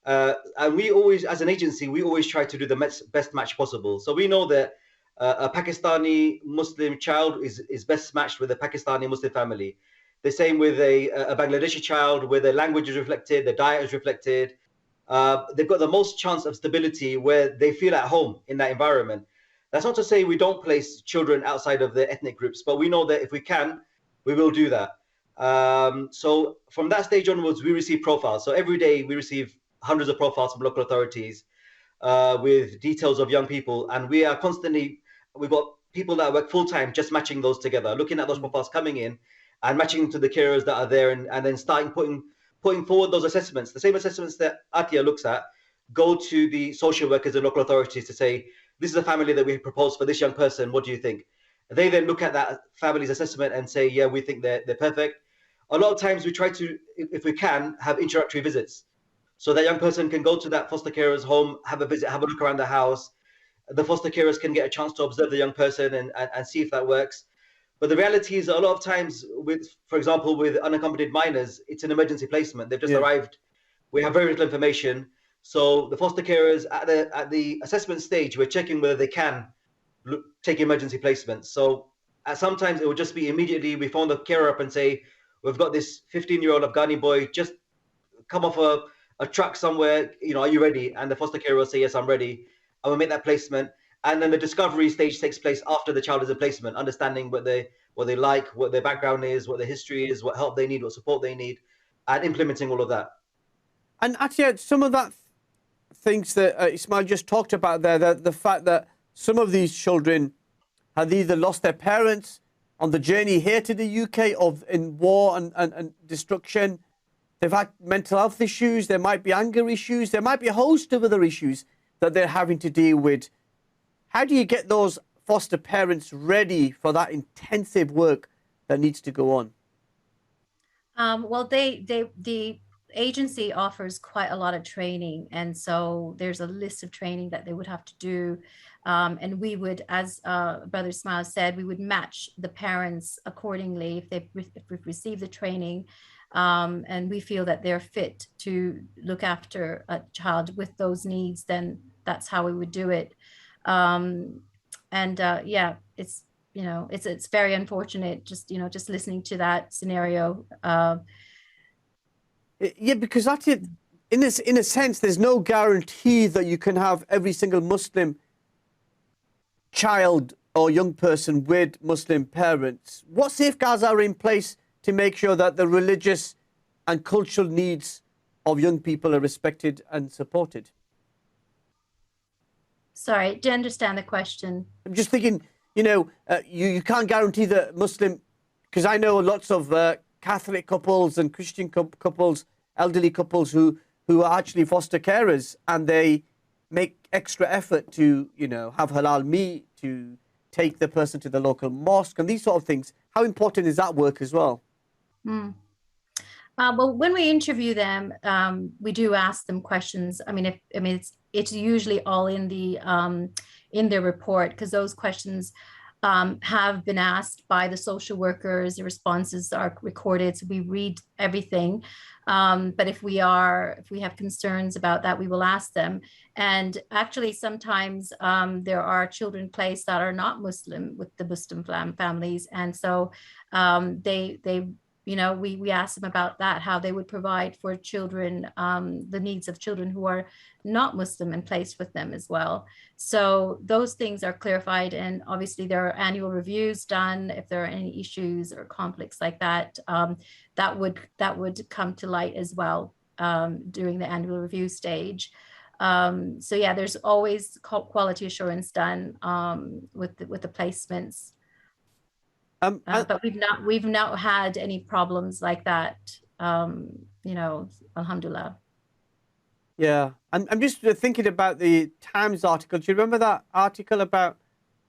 And we always, as an agency, we always try to do the best match possible. So we know that a Pakistani Muslim child is best matched with a Pakistani Muslim family. The same with a Bangladeshi child, where their language is reflected, their diet is reflected. They've got the most chance of stability where they feel at home in that environment. That's not to say we don't place children outside of their ethnic groups, but we know that if we can, we will do that. So from that stage onwards, we receive profiles. So every day we receive hundreds of profiles from local authorities with details of young people. And we are constantly, we've got people that work full-time just matching those together, looking at those profiles coming in and matching them to the carers that are there, and then starting putting forward those assessments. The same assessments that Atia looks at go to the social workers and local authorities to say, this is a family that we propose for this young person. What do you think? They then look at that family's assessment and say, yeah, we think they're perfect. A lot of times we try to, if we can, have introductory visits. So that young person can go to that foster carer's home, have a visit, have a look around the house. The foster carers can get a chance to observe the young person and see if that works. But the reality is, a lot of times, for example, with unaccompanied minors, it's an emergency placement. They've just arrived. We have very little information. So the foster carers at the assessment stage, we're checking whether they can take emergency placements. So sometimes it will just be immediately, we phone the carer up and say, we've got this 15-year-old Afghani boy just come off a truck somewhere, are you ready? And the foster carer will say, yes, I'm ready. And we'll make that placement. And then the discovery stage takes place after the child is in placement, understanding what they like, what their background is, what their history is, what help they need, what support they need, and implementing all of that. And actually, some of that things that Ismail just talked about there, the fact that some of these children have either lost their parents on the journey here to the UK or in war and destruction. They've had mental health issues. There might be anger issues. There might be a host of other issues that they're having to deal with. How do you get those foster parents ready for that intensive work that needs to go on? Well, the agency offers quite a lot of training, and so there's a list of training that they would have to do, and we would, as Brother Ismail said, we would match the parents accordingly if we've received the training, and we feel that they're fit to look after a child with those needs. Then that's how we would do it. Yeah, it's very unfortunate just listening to that scenario. Yeah, because that's it. In a sense, there's no guarantee that you can have every single Muslim child or young person with Muslim parents. What safeguards are in place to make sure that the religious and cultural needs of young people are respected and supported? Sorry, do you understand the question? I'm just thinking, you can't guarantee that Muslim, because I know lots of Catholic couples and Christian couples, elderly couples who are actually foster carers, and they make extra effort to, have halal meat, to take the person to the local mosque and these sort of things. How important is that work as well? Well, when we interview them, we do ask them questions. It's usually all in their report, because those questions have been asked by the social workers. The responses are recorded, so we read everything. But if we have concerns about that, we will ask them. And actually, sometimes there are children placed that are not Muslim with the Muslim families, and so we ask them about that, how they would provide for children, the needs of children who are not Muslim and placed with them as well. So those things are clarified, and obviously there are annual reviews done. If there are any issues or conflicts like that, that would come to light as well during the annual review stage. So yeah, there's always quality assurance done with the placements. But we've not had any problems like that, alhamdulillah. Yeah, I'm just thinking about the Times article. Do you remember that article about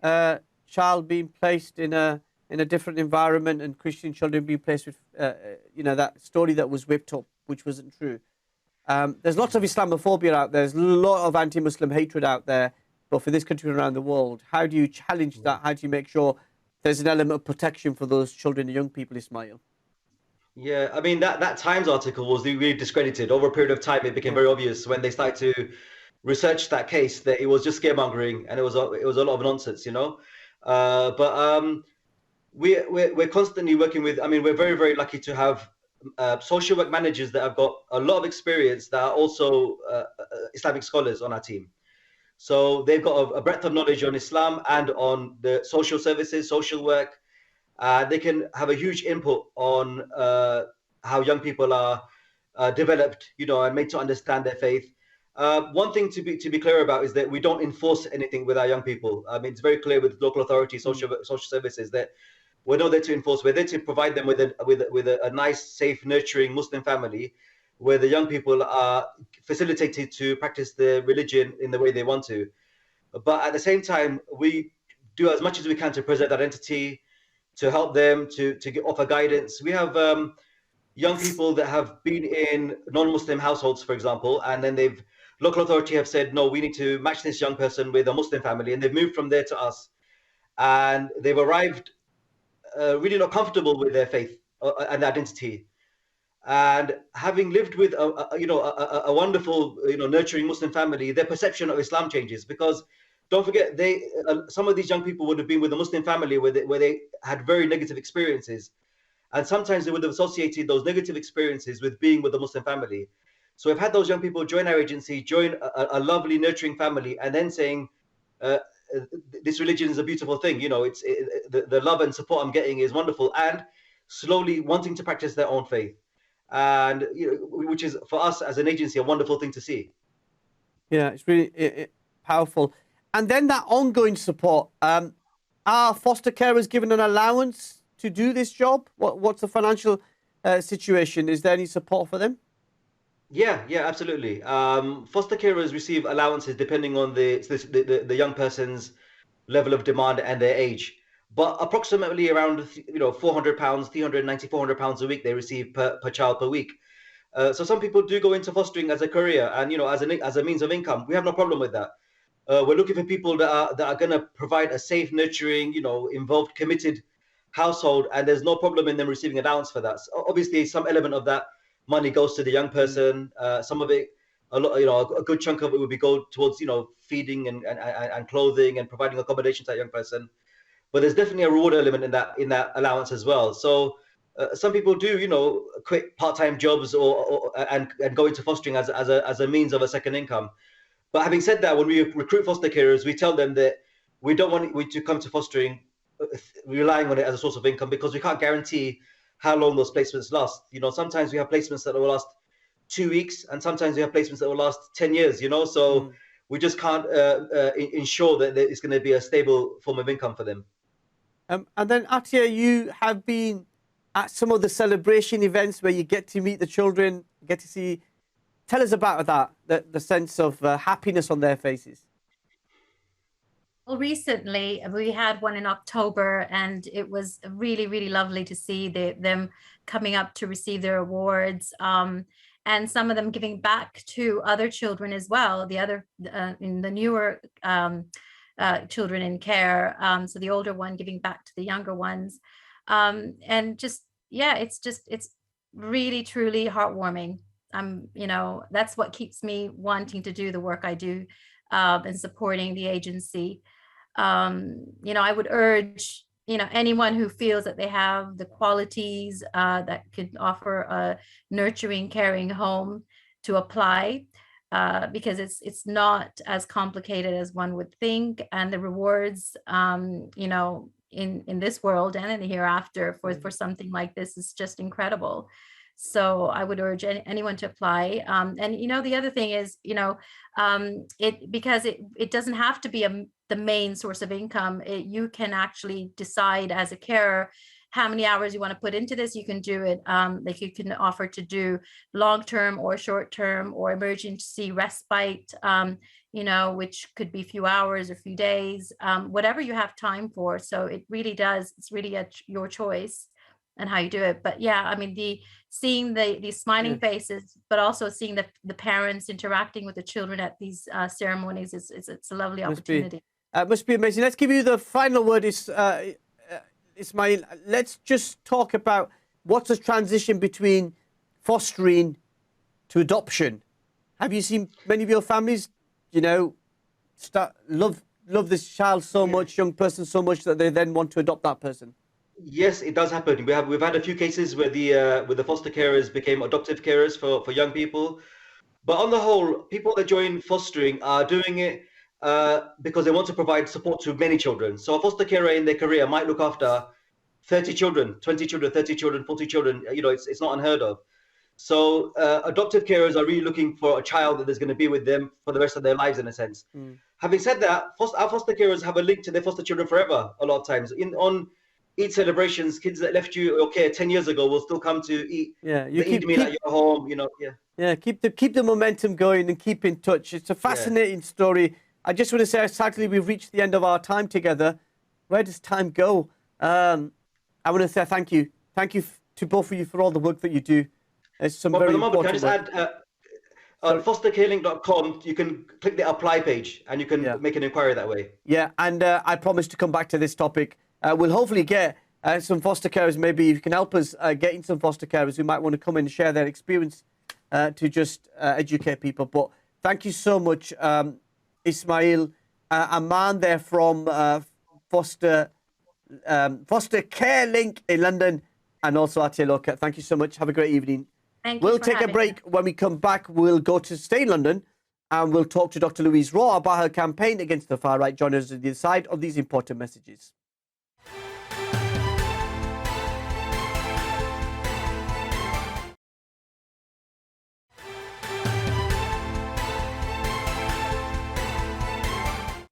a child being placed in a in a different environment and Christian children being placed with, that story that was whipped up, which wasn't true. There's lots of Islamophobia out there. There's a lot of anti-Muslim hatred out there, both in this country and around the world. How do you challenge that? How do you make sure there's an element of protection for those children and young people, Ismail? Yeah, I mean that Times article was really discredited over a period of time. It became very obvious when they started to research that case that it was just scaremongering and it was a lot of nonsense, we're constantly working with. I mean, we're very, very lucky to have social work managers that have got a lot of experience that are also Islamic scholars on our team. So they've got a breadth of knowledge on Islam and on the social services, social work. They can have a huge input on how young people are developed, and made to understand their faith. One thing to be clear about is that we don't enforce anything with our young people. I mean, it's very clear with local authorities, social services, that we're not there to enforce. We're there to provide them with a nice, safe, nurturing Muslim family, where the young people are facilitated to practice their religion in the way they want to. But at the same time, we do as much as we can to preserve that identity, to help them, to offer guidance. We have young people that have been in non-Muslim households, for example, and then local authority have said, no, we need to match this young person with a Muslim family, and they've moved from there to us, and they've arrived really not comfortable with their faith and identity. And having lived with a wonderful, nurturing Muslim family, their perception of Islam changes, because don't forget, some of these young people would have been with a Muslim family where they had very negative experiences, and sometimes they would have associated those negative experiences with being with a Muslim family. So we've had those young people join our agency, join a lovely, nurturing family, and then saying, this religion is a beautiful thing. It's the love and support I'm getting is wonderful, and slowly wanting to practice their own faith, and which is for us as an agency a wonderful thing to see. Yeah, it's really powerful. And then that ongoing support. Are foster carers given an allowance to do this job? What's the financial situation? Is there any support for them? Yeah, absolutely. Foster carers receive allowances depending on the young person's level of demand and their age. But approximately around £400, £390, £400 a week they receive per child per week. So some people do go into fostering as a career and as a means of income. We have no problem with that. We're looking for people that are going to provide a safe, nurturing, involved, committed household, and there's no problem in them receiving allowance for that. So obviously, some element of that money goes to the young person. Some of it, a good chunk of it would go towards feeding and clothing and providing accommodation to that young person. But there's definitely a reward element in that allowance as well. So some people do quit part-time jobs and go into fostering as a means of a second income. But having said that, when we recruit foster carers, we tell them that we don't want you to come to fostering relying on it as a source of income, because we can't guarantee how long those placements last. Sometimes we have placements that will last 2 weeks, and sometimes we have placements that will last 10 years, so we just can't ensure that it's going to be a stable form of income for them. And then, Atia, you have been at some of the celebration events where you get to meet the children, get to see. Tell us about that, the sense of happiness on their faces. Well, recently we had one in October, and it was really, really lovely to see them coming up to receive their awards, and some of them giving back to other children as well. The other, in the newer children in care, so the older one giving back to the younger ones, and just it's really, truly heartwarming. That's what keeps me wanting to do the work I do, and supporting the agency. I would urge, anyone who feels that they have the qualities that could offer a nurturing, caring home to apply, because it's not as complicated as one would think, and the rewards, in this world and in the hereafter for something like this is just incredible. So I would urge anyone to apply. And the other thing is, because it doesn't have to be the main source of income. You can actually decide as a carer how many hours you want to put into this, you can do it. Like you can offer to do long-term or short-term or emergency respite, which could be a few hours or a few days, whatever you have time for. So it really does. It's really your choice and how you do it. But yeah, I mean, seeing these smiling faces, but also seeing the parents interacting with the children at these ceremonies it's a lovely opportunity. It must be amazing. Let's give you the final word, Ismail. Let's just talk about what's the transition between fostering to adoption. Have you seen many of your families, love this child so much, young person so much, that they then want to adopt that person? Yes, it does happen. We've had a few cases where the foster carers became adoptive carers for young people. But on the whole, people that join fostering are doing it because they want to provide support to many children. So a foster carer in their career might look after 30 children, 20 children, 30 children, 40 children. It's not unheard of. So adoptive carers are really looking for a child that is going to be with them for the rest of their lives, in a sense. Having said that, our foster carers have a link to their foster children forever. A lot of times, on Eid celebrations, kids that left you 10 years ago will still come to eat the Eid meal at your home. Keep the momentum going and keep in touch. It's a fascinating story. I just want to say, sadly, we've reached the end of our time together. Where does time go? I want to say thank you. Thank you to both of you for all the work that you do. It's some very important work. Can I just add, fostercarelink.com, you can click the apply page and you can make an inquiry that way. Yeah, and I promise to come back to this topic. We'll hopefully get some foster carers. Maybe you can help us getting some foster carers who might want to come and share their experience to just educate people. But thank you so much, Ismail. Amaan there from Foster Care Link in London, and also Atia Lokhat. Thank you so much. Have a great evening. We'll take a break. When we come back, we'll go to stay in London and we'll talk to Dr. Louise Raw about her campaign against the far right. Join us on the side of these important messages.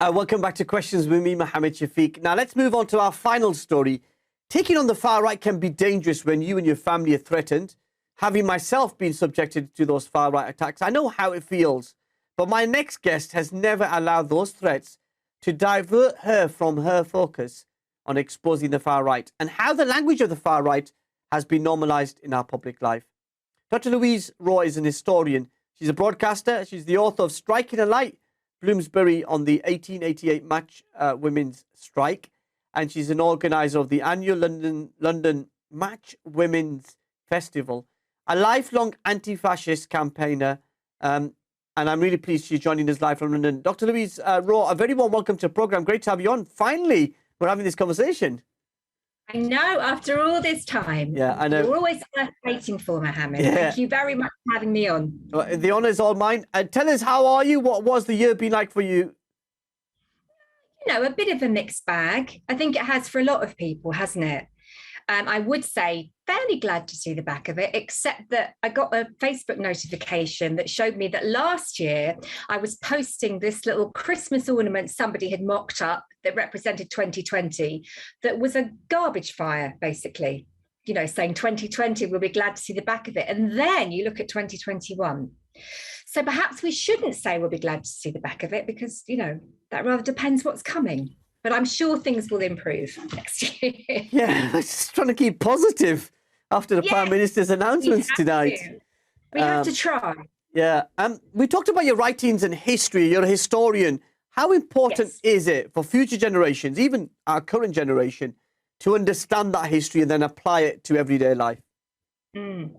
Welcome back to Questions with me, Mohammed Shafiq. Now, let's move on to our final story. Taking on the far right can be dangerous when you and your family are threatened. Having myself been subjected to those far right attacks, I know how it feels. But my next guest has never allowed those threats to divert her from her focus on exposing the far right and how the language of the far right has been normalized in our public life. Dr. Louise Raw is an historian. She's a broadcaster. She's the author of Striking a Light, Bloomsbury on the 1888 Match Women's Strike, and she's an organizer of the annual London Match Women's Festival, a lifelong anti-fascist campaigner, and I'm really pleased she's joining us live from London. Dr. Louise Raw, a very warm welcome to the program. Great to have you on. Finally, we're having this conversation. I know, after all this time. Yeah, I know. You're always worth waiting for, Mohammed. Yeah. Thank you very much for having me on. Well, the honour is all mine. Tell us, how are you? What was the year been like for you? A bit of a mixed bag. I think it has for a lot of people, hasn't it? I would say fairly glad to see the back of it, except that I got a Facebook notification that showed me that last year I was posting this little Christmas ornament somebody had mocked up that represented 2020, that was a garbage fire, basically, saying 2020, we'll be glad to see the back of it. And then you look at 2021. So perhaps we shouldn't say we'll be glad to see the back of it because, that rather depends what's coming. But I'm sure things will improve next year. Yeah, I'm just trying to keep positive after the Prime Minister's announcements tonight. We have to try. Yeah. We talked about your writings and history. You're a historian. How important is it for future generations, even our current generation, to understand that history and then apply it to everyday life? I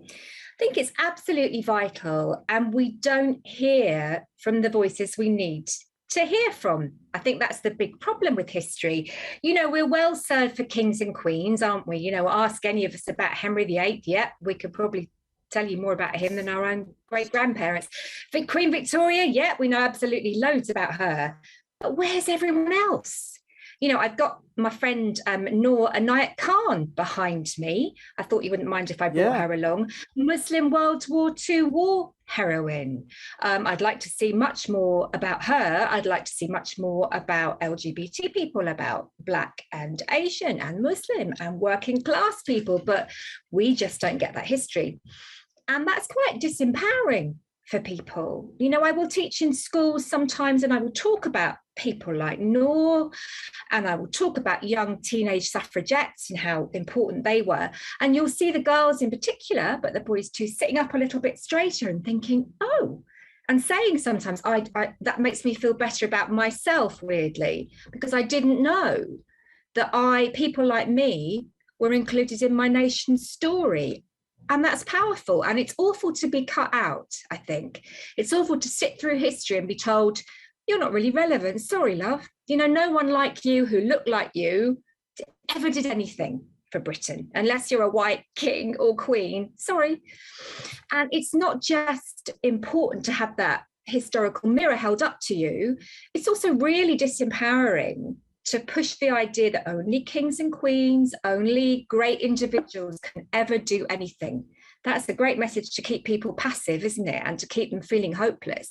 think it's absolutely vital. And we don't hear from the voices we need to hear from. I think that's the big problem with history. We're well served for kings and queens, aren't we? Ask any of us about Henry VIII. Yeah, we could probably tell you more about him than our own great-grandparents. Queen Victoria, yeah, we know absolutely loads about her. But where's everyone else? You know, I've got my friend Noor Anayat Khan behind me. I thought you wouldn't mind if I brought her along. Muslim World War II war heroine. I'd like to see much more about her. I'd like to see much more about LGBT people, about Black and Asian and Muslim and working class people, but we just don't get that history. And that's quite disempowering for people. You know, I will teach in schools sometimes and I will talk about people like Noor, and I will talk about young teenage suffragettes and how important they were. And you'll see the girls in particular, but the boys too, sitting up a little bit straighter and thinking, oh, and saying sometimes, I that makes me feel better about myself, weirdly, because I didn't know that people like me were included in my nation's story. And that's powerful. And it's awful to be cut out, I think. It's awful to sit through history and be told, you're not really relevant. Sorry, love. You know, no one like you who looked like you ever did anything for Britain, unless you're a white king or queen. Sorry. And it's not just important to have that historical mirror held up to you. It's also really disempowering to push the idea that only kings and queens, only great individuals can ever do anything. That's a great message to keep people passive, isn't it? And to keep them feeling hopeless.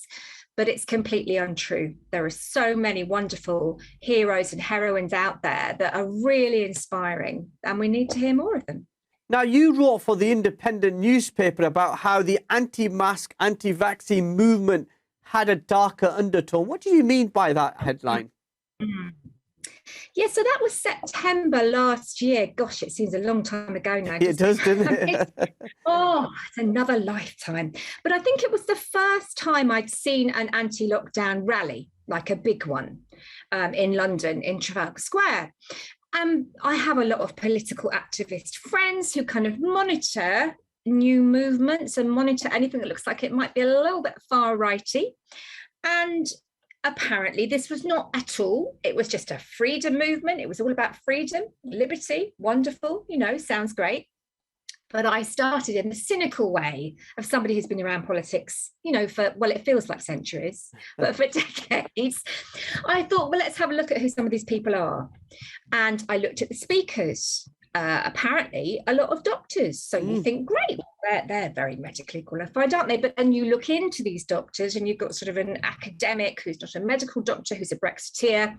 But it's completely untrue. There are so many wonderful heroes and heroines out there that are really inspiring, and we need to hear more of them. Now, you wrote for the Independent newspaper about how the anti-mask, anti-vaccine movement had a darker undertone. What do you mean by that headline? Yeah, so that was September last year. Gosh, it seems a long time ago now. It does, doesn't it? It's another lifetime. But I think it was the first time I'd seen an anti-lockdown rally, like a big one, in London, in Trafalgar Square. I have a lot of political activist friends who kind of monitor new movements and monitor anything that looks like it might be a little bit far-righty. And apparently this was not at all. It was just a freedom movement. It was all about freedom, liberty, wonderful, you know, sounds great. But I started in the cynical way of somebody who's been around politics, you know, it feels like centuries, but for decades. I thought, well, let's have a look at who some of these people are. And I looked at the speakers. Apparently a lot of doctors. So you think, great, they're very medically qualified, aren't they? But then you look into these doctors and you've got sort of an academic who's not a medical doctor, who's a Brexiteer.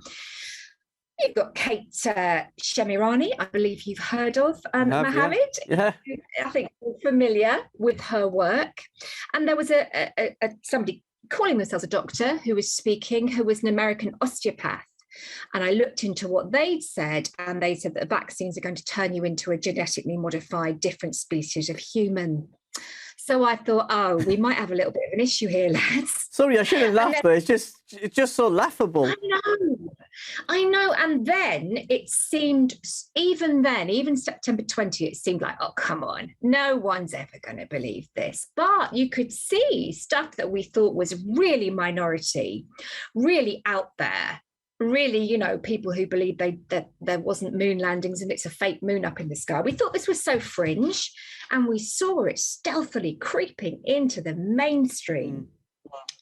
You've got Kate Shemirani, I believe you've heard of, Mohammed. Yeah. I think you're familiar with her work. And there was somebody calling themselves a doctor who was speaking, who was an American osteopath. And I looked into what they'd said, and they said that vaccines are going to turn you into a genetically modified different species of human. So I thought, oh, we might have a little bit of an issue here, lads. Sorry, I shouldn't laugh, but it's just so laughable. I know. And then it seemed, even September 20, it seemed like, oh, come on, no one's ever going to believe this. But you could see stuff that we thought was really minority, really out there. Really, you know, people who believed that there wasn't moon landings and it's a fake moon up in the sky. We thought this was so fringe, and we saw it stealthily creeping into the mainstream.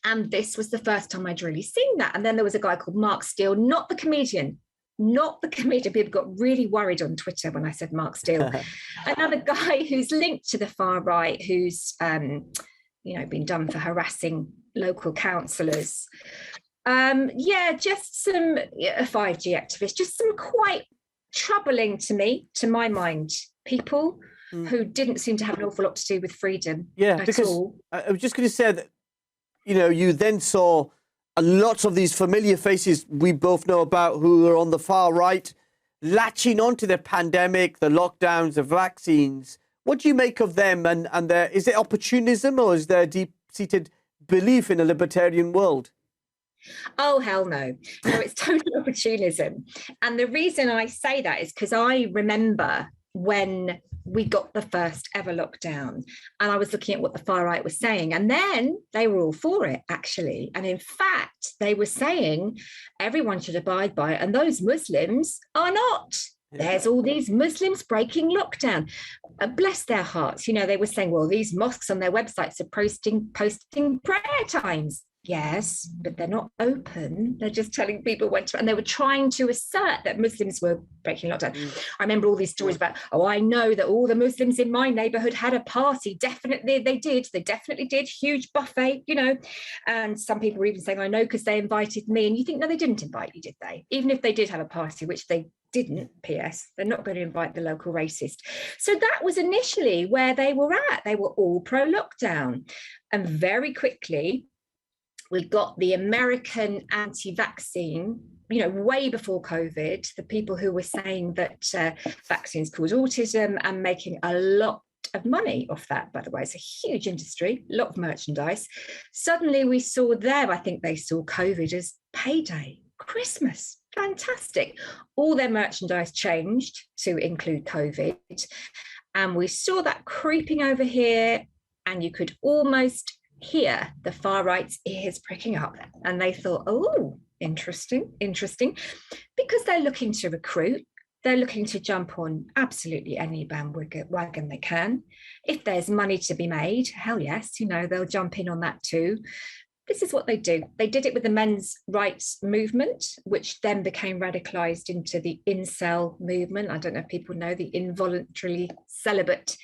And this was the first time I'd really seen that. And then there was a guy called Mark Steele, not the comedian. People got really worried on Twitter when I said Mark Steele. Another guy who's linked to the far right, who's been done for harassing local councillors. Just some 5G activists, just some quite troubling to my mind, people who didn't seem to have an awful lot to do with freedom at all. I was just going to say that, you know, you then saw lots of these familiar faces we both know about who are on the far right, latching onto the pandemic, the lockdowns, the vaccines. What do you make of them? And is it opportunism, or is there deep-seated belief in a libertarian world? Oh, hell no. No, it's total opportunism. And the reason I say that is because I remember when we got the first ever lockdown, and I was looking at what the far right was saying, and then they were all for it, actually. And in fact, they were saying everyone should abide by it, and those Muslims are not. There's all these Muslims breaking lockdown. Bless their hearts. You know, they were saying, well, these mosques on their websites are posting prayer times. Yes, but they're not open. They're just telling people when to, and they were trying to assert that Muslims were breaking lockdown. I remember all these stories about, oh, I know that all the Muslims in my neighborhood had a party. Definitely they did. They definitely did. Huge buffet, you know. And some people were even saying, I know because they invited me. And you think, no, they didn't invite you, did they? Even if they did have a party, which they didn't, PS, they're not going to invite the local racist. So that was initially where they were at. They were all pro-lockdown. And very quickly, we got the American anti-vaccine, you know, way before COVID, the people who were saying that vaccines cause autism and making a lot of money off that, by the way. It's a huge industry, a lot of merchandise. Suddenly we saw them, I think they saw COVID as payday, Christmas, fantastic. All their merchandise changed to include COVID. And we saw that creeping over here, and you could almost hear the far right's ears pricking up, and they thought, oh, interesting, because they're looking to recruit. They're looking to jump on absolutely any bandwagon they can. If there's money to be made, hell yes, you know, they'll jump in on that too. This is what they do. They did it with the men's rights movement, which then became radicalized into the incel movement. I don't know if people know, the involuntarily celibate,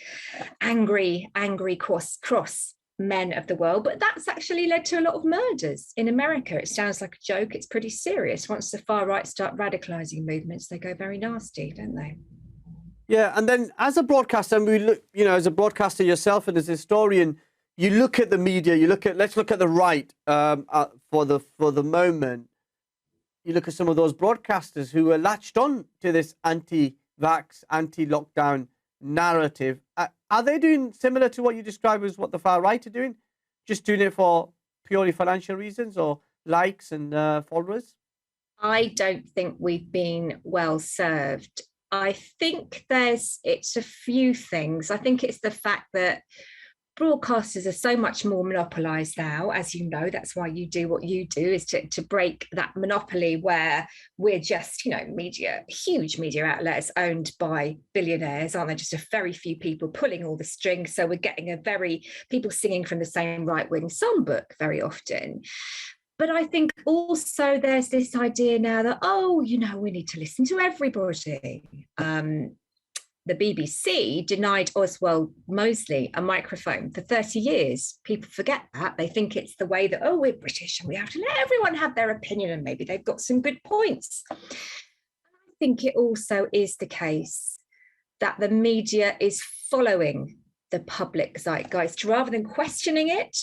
angry cross men of the world, but that's actually led to a lot of murders in America. It sounds like a joke. It's pretty serious. Once the far right start radicalizing movements, they go very nasty, don't they? Yeah, and then as a broadcaster, and we look, you know, as a broadcaster yourself and as a historian, you look at the media. You look at, let's look at the right for the moment. You look at some of those broadcasters who are latched on to this anti-vax, anti-lockdown narrative. Are they doing similar to what you describe as what the far right are doing? Just doing it for purely financial reasons or likes and followers? I don't think we've been well served. I think it's a few things. I think it's the fact that broadcasters are so much more monopolized now, as you know. That's why you do what you do, is to break that monopoly where we're just, you know, media, huge media outlets owned by billionaires, aren't there? Just a very few people pulling all the strings. So we're getting people singing from the same right-wing songbook very often. But I think also there's this idea now that, oh, you know, we need to listen to everybody. The BBC denied Oswald Mosley a microphone for 30 years. People forget that. They think it's the way that, oh, we're British and we have to let everyone have their opinion and maybe they've got some good points. I think it also is the case that the media is following the public zeitgeist rather than questioning it.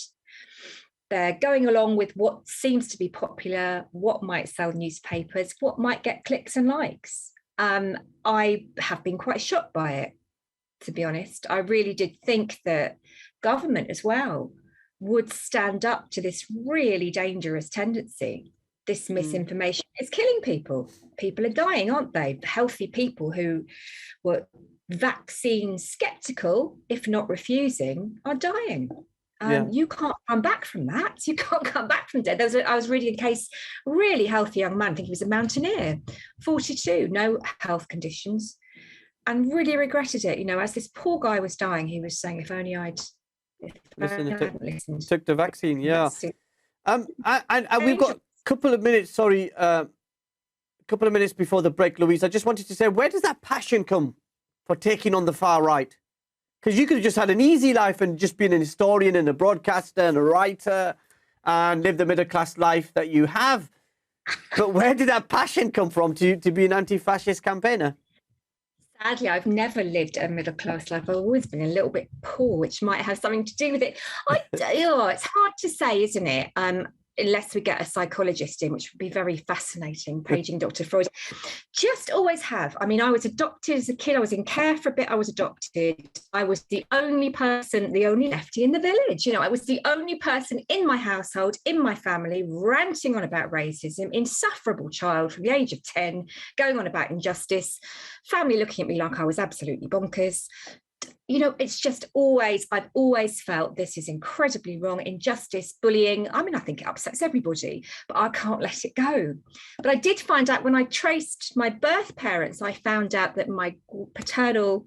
They're going along with what seems to be popular, what might sell newspapers, what might get clicks and likes. I have been quite shocked by it, to be honest. I really did think that government as well would stand up to this really dangerous tendency. This misinformation is killing people. People are dying, aren't they? Healthy people who were vaccine skeptical, if not refusing, are dying. You can't come back from that. You can't come back from dead. I was reading a case, really healthy young man, I think he was a mountaineer, 42, no health conditions, and really regretted it. You know, as this poor guy was dying, he was saying, if only I'd listened. Took the vaccine, yeah. And we've got a couple of minutes, before the break, Louise. I just wanted to say, where does that passion come for taking on the far right? Because you could have just had an easy life and just been an historian and a broadcaster and a writer and lived the middle-class life that you have. But where did that passion come from to be an anti-fascist campaigner? Sadly, I've never lived a middle-class life. I've always been a little bit poor, which might have something to do with it. It's hard to say, isn't it? Unless we get a psychologist in, which would be very fascinating, paging Dr. Freud. Just always have. I mean, I was adopted as a kid. I was in care for a bit. I was adopted. I was the only person, the only lefty in the village. You know, I was the only person in my household, in my family, ranting on about racism, insufferable child from the age of 10, going on about injustice, family looking at me like I was absolutely bonkers. it's just I've always felt this is incredibly wrong, injustice, bullying. I mean, I think it upsets everybody, but I can't let it go. But I did find out when I traced my birth parents, I found out that my maternal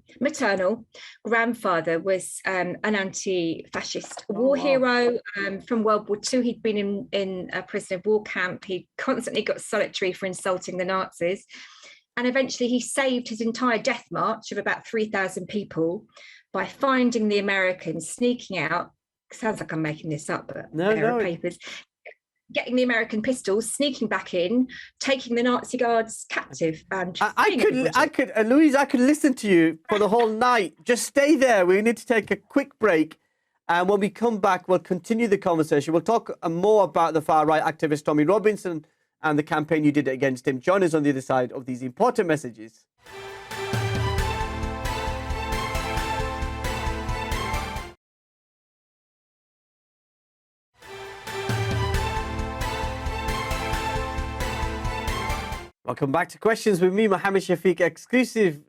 grandfather was an anti-fascist war hero from World War II. He'd been in a prisoner of war camp. He constantly got solitary for insulting the Nazis. And eventually he saved his entire death march of about 3,000 people by finding the Americans sneaking out. Sounds like I'm making this up, but no. Papers. Getting the American pistols, sneaking back in, taking the Nazi guards captive. And Louise, I could listen to you for the whole night. Just stay there. We need to take a quick break. And when we come back, we'll continue the conversation. We'll talk more about the far-right activist Tommy Robinson and the campaign you did against him. Join us on the other side of these important messages. Welcome back to Questions with me, Mohammed Shafiq. Exclusive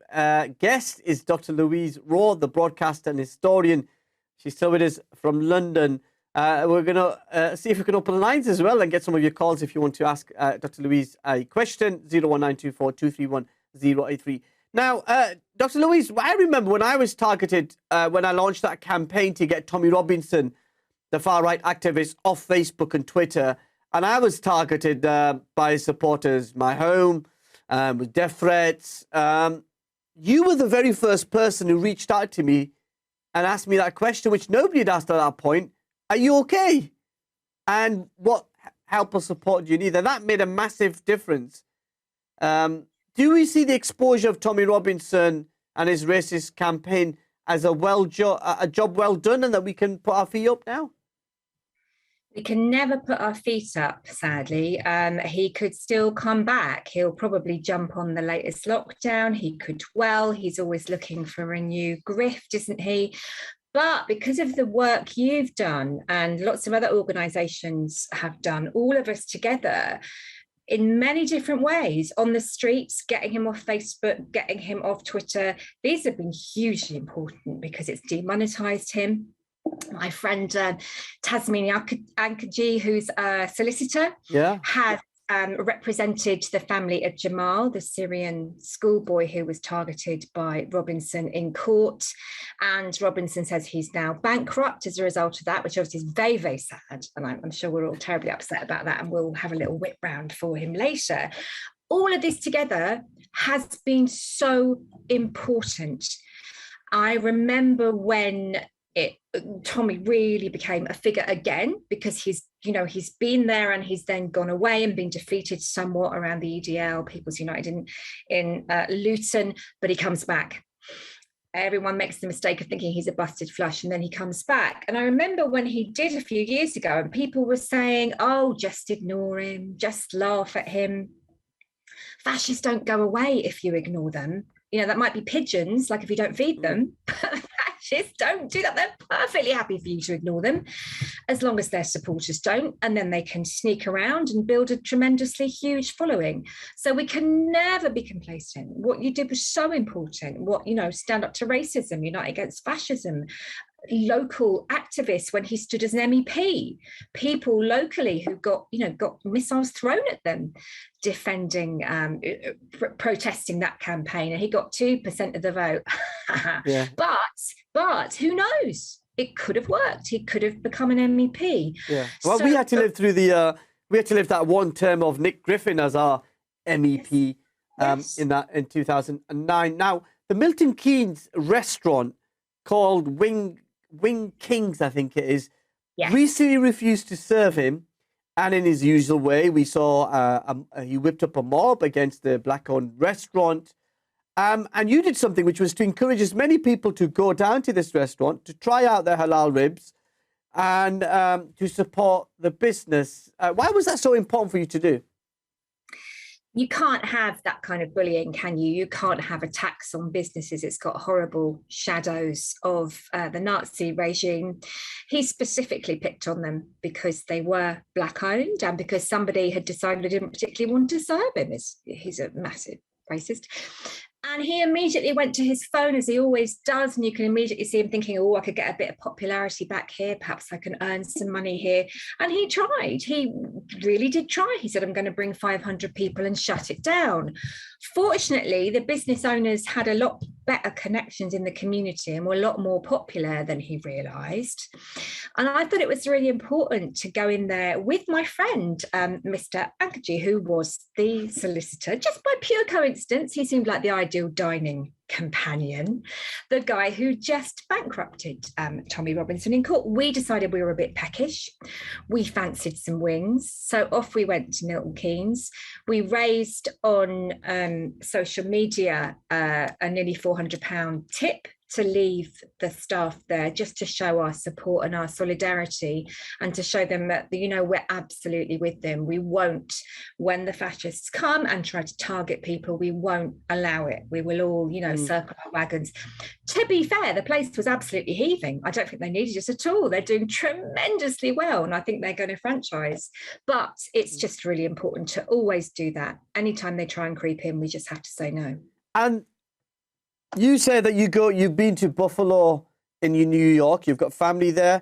guest is Dr. Louise Raw, the broadcaster and historian. She's still with us from London. We're going to see if we can open the lines as well and get some of your calls if you want to ask Dr. Louise a question. 01924 231 083. Now, Dr. Louise, I remember when I was targeted, when I launched that campaign to get Tommy Robinson, the far-right activist, off Facebook and Twitter, and I was targeted by supporters, my home, with death threats. You were the very first person who reached out to me and asked me that question, which nobody had asked at that point. Are you okay? And what help or support do you need? And that made a massive difference. Do we see the exposure of Tommy Robinson and his racist campaign as a job well done, and that we can put our feet up now? We can never put our feet up, sadly. He could still come back. He'll probably jump on the latest lockdown. He could he's always looking for a new grift, isn't he? But because of the work you've done and lots of other organisations have done, all of us together, in many different ways, on the streets, getting him off Facebook, getting him off Twitter, these have been hugely important because it's demonetised him. My friend Tasmini Ankaji, who's a solicitor, has represented the family of Jamal, the Syrian schoolboy who was targeted by Robinson in court. And Robinson says he's now bankrupt as a result of that, which obviously is very, very sad. And I'm sure we're all terribly upset about that. And we'll have a little whip round for him later. All of this together has been so important. I remember when Tommy really became a figure again, because he's been there and he's then gone away and been defeated somewhat around the EDL, People's United in Luton, but he comes back. Everyone makes the mistake of thinking he's a busted flush, and then he comes back. And I remember when he did a few years ago, and people were saying, oh, just ignore him, just laugh at him. Fascists don't go away if you ignore them. That might be pigeons, like if you don't feed them. Fascists don't do that. They're perfectly happy for you to ignore them, as long as their supporters don't. And then they can sneak around and build a tremendously huge following. So we can never be complacent. What you did was so important. Stand up to racism, unite against fascism. Local activists when he stood as an MEP, people locally who got missiles thrown at them, defending, protesting that campaign, and he got 2% of the vote. Yeah. But who knows? It could have worked. He could have become an MEP. Yeah. Well, we had to live through that one term of Nick Griffin as our MEP in 2009. Now, the Milton Keynes restaurant called Wing Kings, I think it is, recently refused to serve him. And in his usual way, we saw he whipped up a mob against the black-owned restaurant. And you did something which was to encourage as many people to go down to this restaurant, to try out their halal ribs, and to support the business. Why was that so important for you to do? You can't have that kind of bullying, can you? You can't have attacks on businesses. It's got horrible shadows of the Nazi regime. He specifically picked on them because they were black-owned and because somebody had decided they didn't particularly want to serve him. He's a massive racist. And he immediately went to his phone, as he always does. And you can immediately see him thinking, oh, I could get a bit of popularity back here. Perhaps I can earn some money here. And he tried. He really did try. He said, I'm going to bring 500 people and shut it down. Fortunately, the business owners had a lot better connections in the community and were a lot more popular than he realised. And I thought it was really important to go in there with my friend, Mr. Ankaji, who was the solicitor. Just by pure coincidence, he seemed like the ideal dining companion, the guy who just bankrupted Tommy Robinson in court. We decided we were a bit peckish. We fancied some wings. So off we went to Milton Keynes. We raised on social media a nearly £400 tip to leave the staff there, just to show our support and our solidarity, and to show them that, you know, we're absolutely with them. We won't, when the fascists come and try to target people, we won't allow it. We will all, you know, circle our wagons. To be fair, the place was absolutely heaving. I don't think they needed us at all. They're doing tremendously well, and I think they're going to franchise. But it's just really important to always do that. Anytime they try and creep in, we just have to say no. And you say that you've been to Buffalo in New York, you've got family there,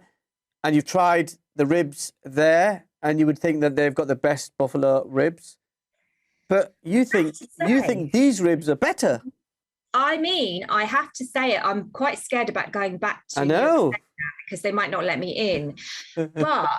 and you've tried the ribs there, and you would think that they've got the best buffalo ribs. But you think these ribs are better. I mean, I have to say it, I'm quite scared about going back to I know, because they might not let me in. But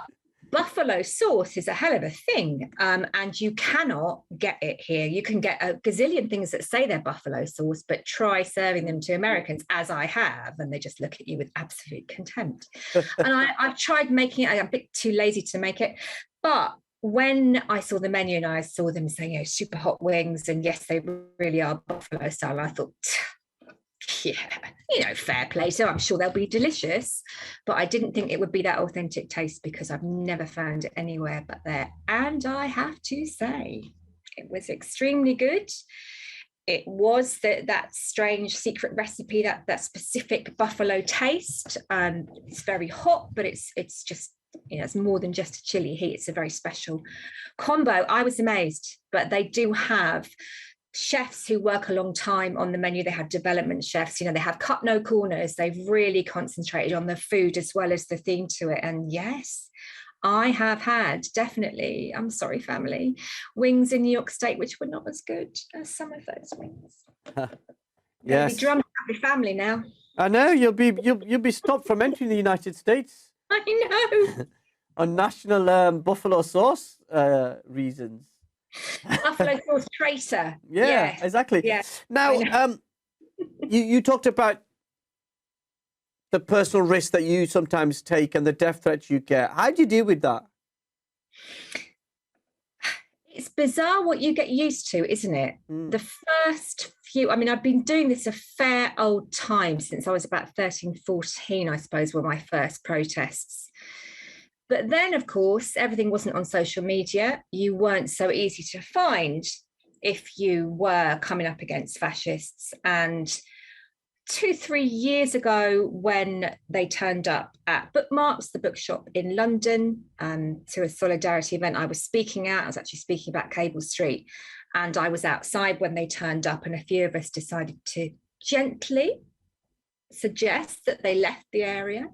buffalo sauce is a hell of a thing, and you cannot get it here. You can get a gazillion things that say they're buffalo sauce, but try serving them to Americans, as I have, and they just look at you with absolute contempt. And I've tried making it. I'm a bit too lazy to make it. But when I saw the menu and I saw them saying, you know, super hot wings, and yes, they really are buffalo style, I thought, yeah, you know, fair play. So I'm sure they'll be delicious, but I didn't think it would be that authentic taste, because I've never found it anywhere but there. And I have to say, it was extremely good. It was that strange secret recipe, that specific buffalo taste. It's very hot, but it's just, you know, it's more than just a chili heat. It's a very special combo. I was amazed, but they do have chefs who work a long time on the menu. They have development chefs, you know, they have cut no corners. They've really concentrated on the food as well as the theme to it. And yes, I have had, definitely, I'm sorry, family, wings in New York State, which were not as good as some of those wings. yes, You'll be drummed up with family now. I know, you'll be stopped from entering the United States. I know. On national buffalo sauce reasons. Buffalo sauce traitor. Yeah, exactly. Yeah. Now, you talked about the personal risk that you sometimes take and the death threats you get. How do you deal with that? It's bizarre what you get used to, isn't it? The first few, I mean, I've been doing this a fair old time, since I was about 13, 14, I suppose, were my first protests. But then, of course, everything wasn't on social media. You weren't so easy to find if you were coming up against fascists. And 2-3 years ago, when they turned up at Bookmarks, the bookshop in London, to a solidarity event I was speaking at, I was actually speaking about Cable Street, and I was outside when they turned up, and a few of us decided to gently suggest that they left the area,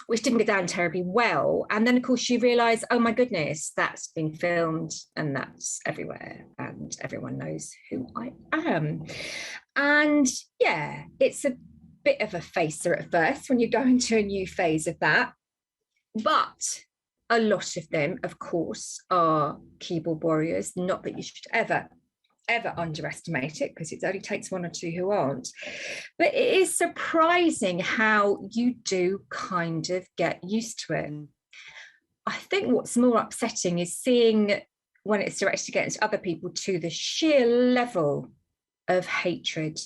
which didn't go down terribly well. And then, of course, you realise, oh my goodness, that's been filmed and that's everywhere and everyone knows who I am. And yeah, it's a bit of a facer at first when you go into a new phase of that. But a lot of them, of course, are keyboard warriors. Not that you should ever underestimate it, because it only takes one or two who aren't. But it is surprising how you do kind of get used to it. I think what's more upsetting is seeing, when it's directed against other people, to the sheer level of hatred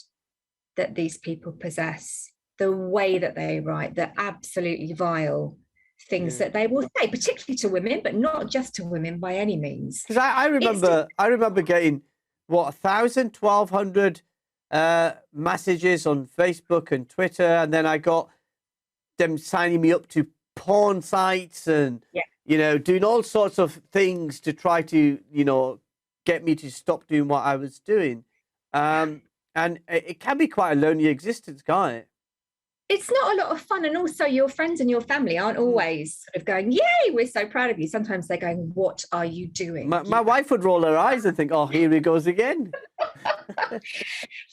that these people possess, the way that they write, the absolutely vile things that they will say, particularly to women, but not just to women by any means. Because I remember getting 1,000, 1,200 messages on Facebook and Twitter, and then I got them signing me up to porn sites and you know, doing all sorts of things to try to, you know, get me to stop doing what I was doing. And it can be quite a lonely existence, can't it? It's not a lot of fun. And also your friends and your family aren't always sort of going, yay, we're so proud of you. Sometimes they're going, what are you doing? My wife would roll her eyes and think, oh, here he goes again.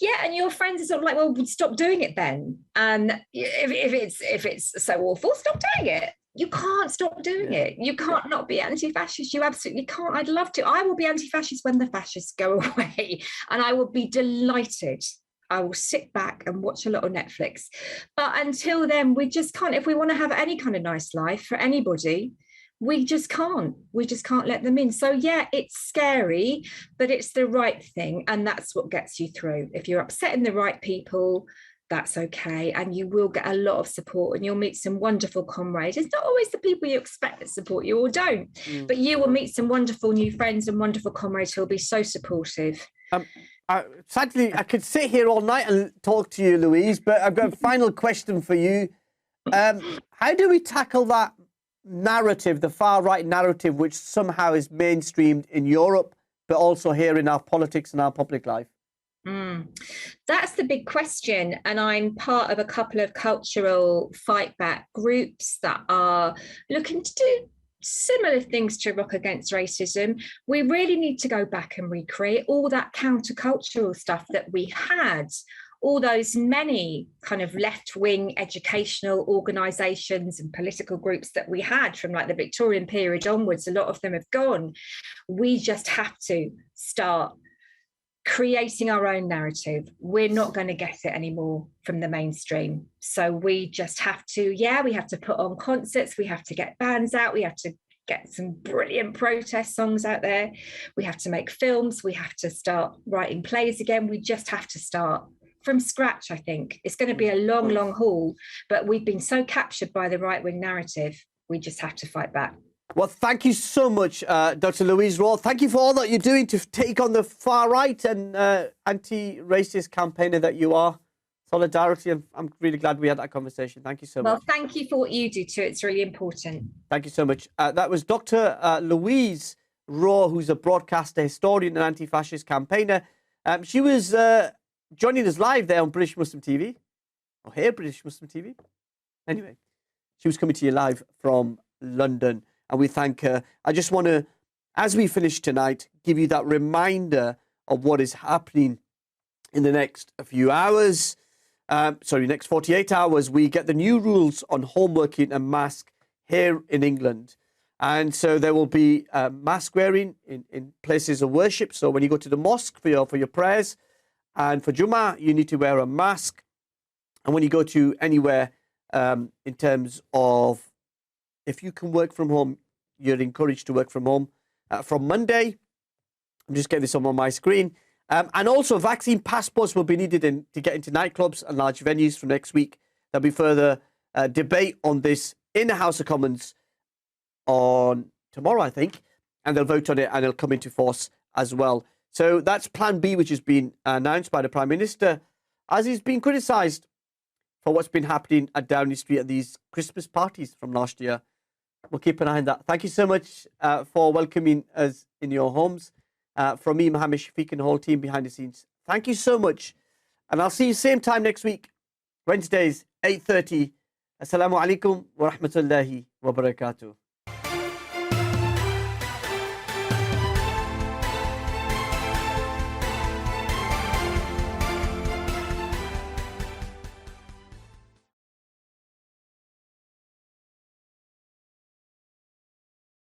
Yeah, and your friends are sort of like, well, stop doing it then. And if it's so awful, stop doing it. You can't stop doing it. You can't not be anti-fascist. You absolutely can't. I'd love to. I will be anti-fascist when the fascists go away, and I will be delighted. I will sit back and watch a lot of Netflix. But until then, we just can't. If we want to have any kind of nice life for anybody, we just can't. We just can't let them in. So yeah, it's scary, but it's the right thing, and that's what gets you through. If you're upsetting the right people, that's okay, and you will get a lot of support, and you'll meet some wonderful comrades. It's not always the people you expect that support you or don't, but you will meet some wonderful new friends and wonderful comrades who will be so supportive. Sadly, I could sit here all night and talk to you, Louise, but I've got a final question for you. How do we tackle that narrative, the far-right narrative, which somehow is mainstreamed in Europe, but also here in our politics and our public life? That's the big question. And I'm part of a couple of cultural fight back groups that are looking to do similar things to Rock Against Racism. We really need to go back and recreate all that countercultural stuff that we had, all those many kind of left-wing educational organisations and political groups that we had from like the Victorian period onwards. A lot of them have gone. We just have to start creating our own narrative. We're not going to get it anymore from the mainstream. So we just have to, we have to put on concerts, we have to get bands out, we have to get some brilliant protest songs out there, we have to make films, we have to start writing plays again. We just have to start from scratch. I think it's going to be a long haul, but we've been so captured by the right-wing narrative, we just have to fight back. Well, thank you so much, Dr. Louise Raw. Thank you for all that you're doing to take on the far right and anti-racist campaigner that you are. Solidarity, and I'm really glad we had that conversation. Thank you so much. Well, thank you for what you do too. It's really important. Thank you so much. That was Dr. Louise Raw, who's a broadcaster, historian and anti-fascist campaigner. She was joining us live there on British Muslim TV. Or here, British Muslim TV. Anyway, she was coming to you live from London. And we thank her. I just want to, as we finish tonight, give you that reminder of what is happening in the next few hours. Next 48 hours. We get the new rules on home working and mask here in England. And so there will be mask wearing in places of worship. So when you go to the mosque for your prayers and for Jummah, you need to wear a mask. And when you go to anywhere in terms of, if you can work from home, you're encouraged to work from home from Monday. I'm just getting this on my screen. And also vaccine passports will be needed to get into nightclubs and large venues from next week. There'll be further debate on this in the House of Commons on tomorrow, I think. And they'll vote on it and it'll come into force as well. So that's Plan B, which has been announced by the Prime Minister, as he's been criticised for what's been happening at Downing Street at these Christmas parties from last year. We'll keep an eye on that. Thank you so much for welcoming us in your homes. From me, Mohammed, Shafiq, and the whole team behind the scenes. Thank you so much. And I'll see you same time next week, Wednesdays, 8:30. Assalamu alaikum wa rahmatullahi wa barakatuh.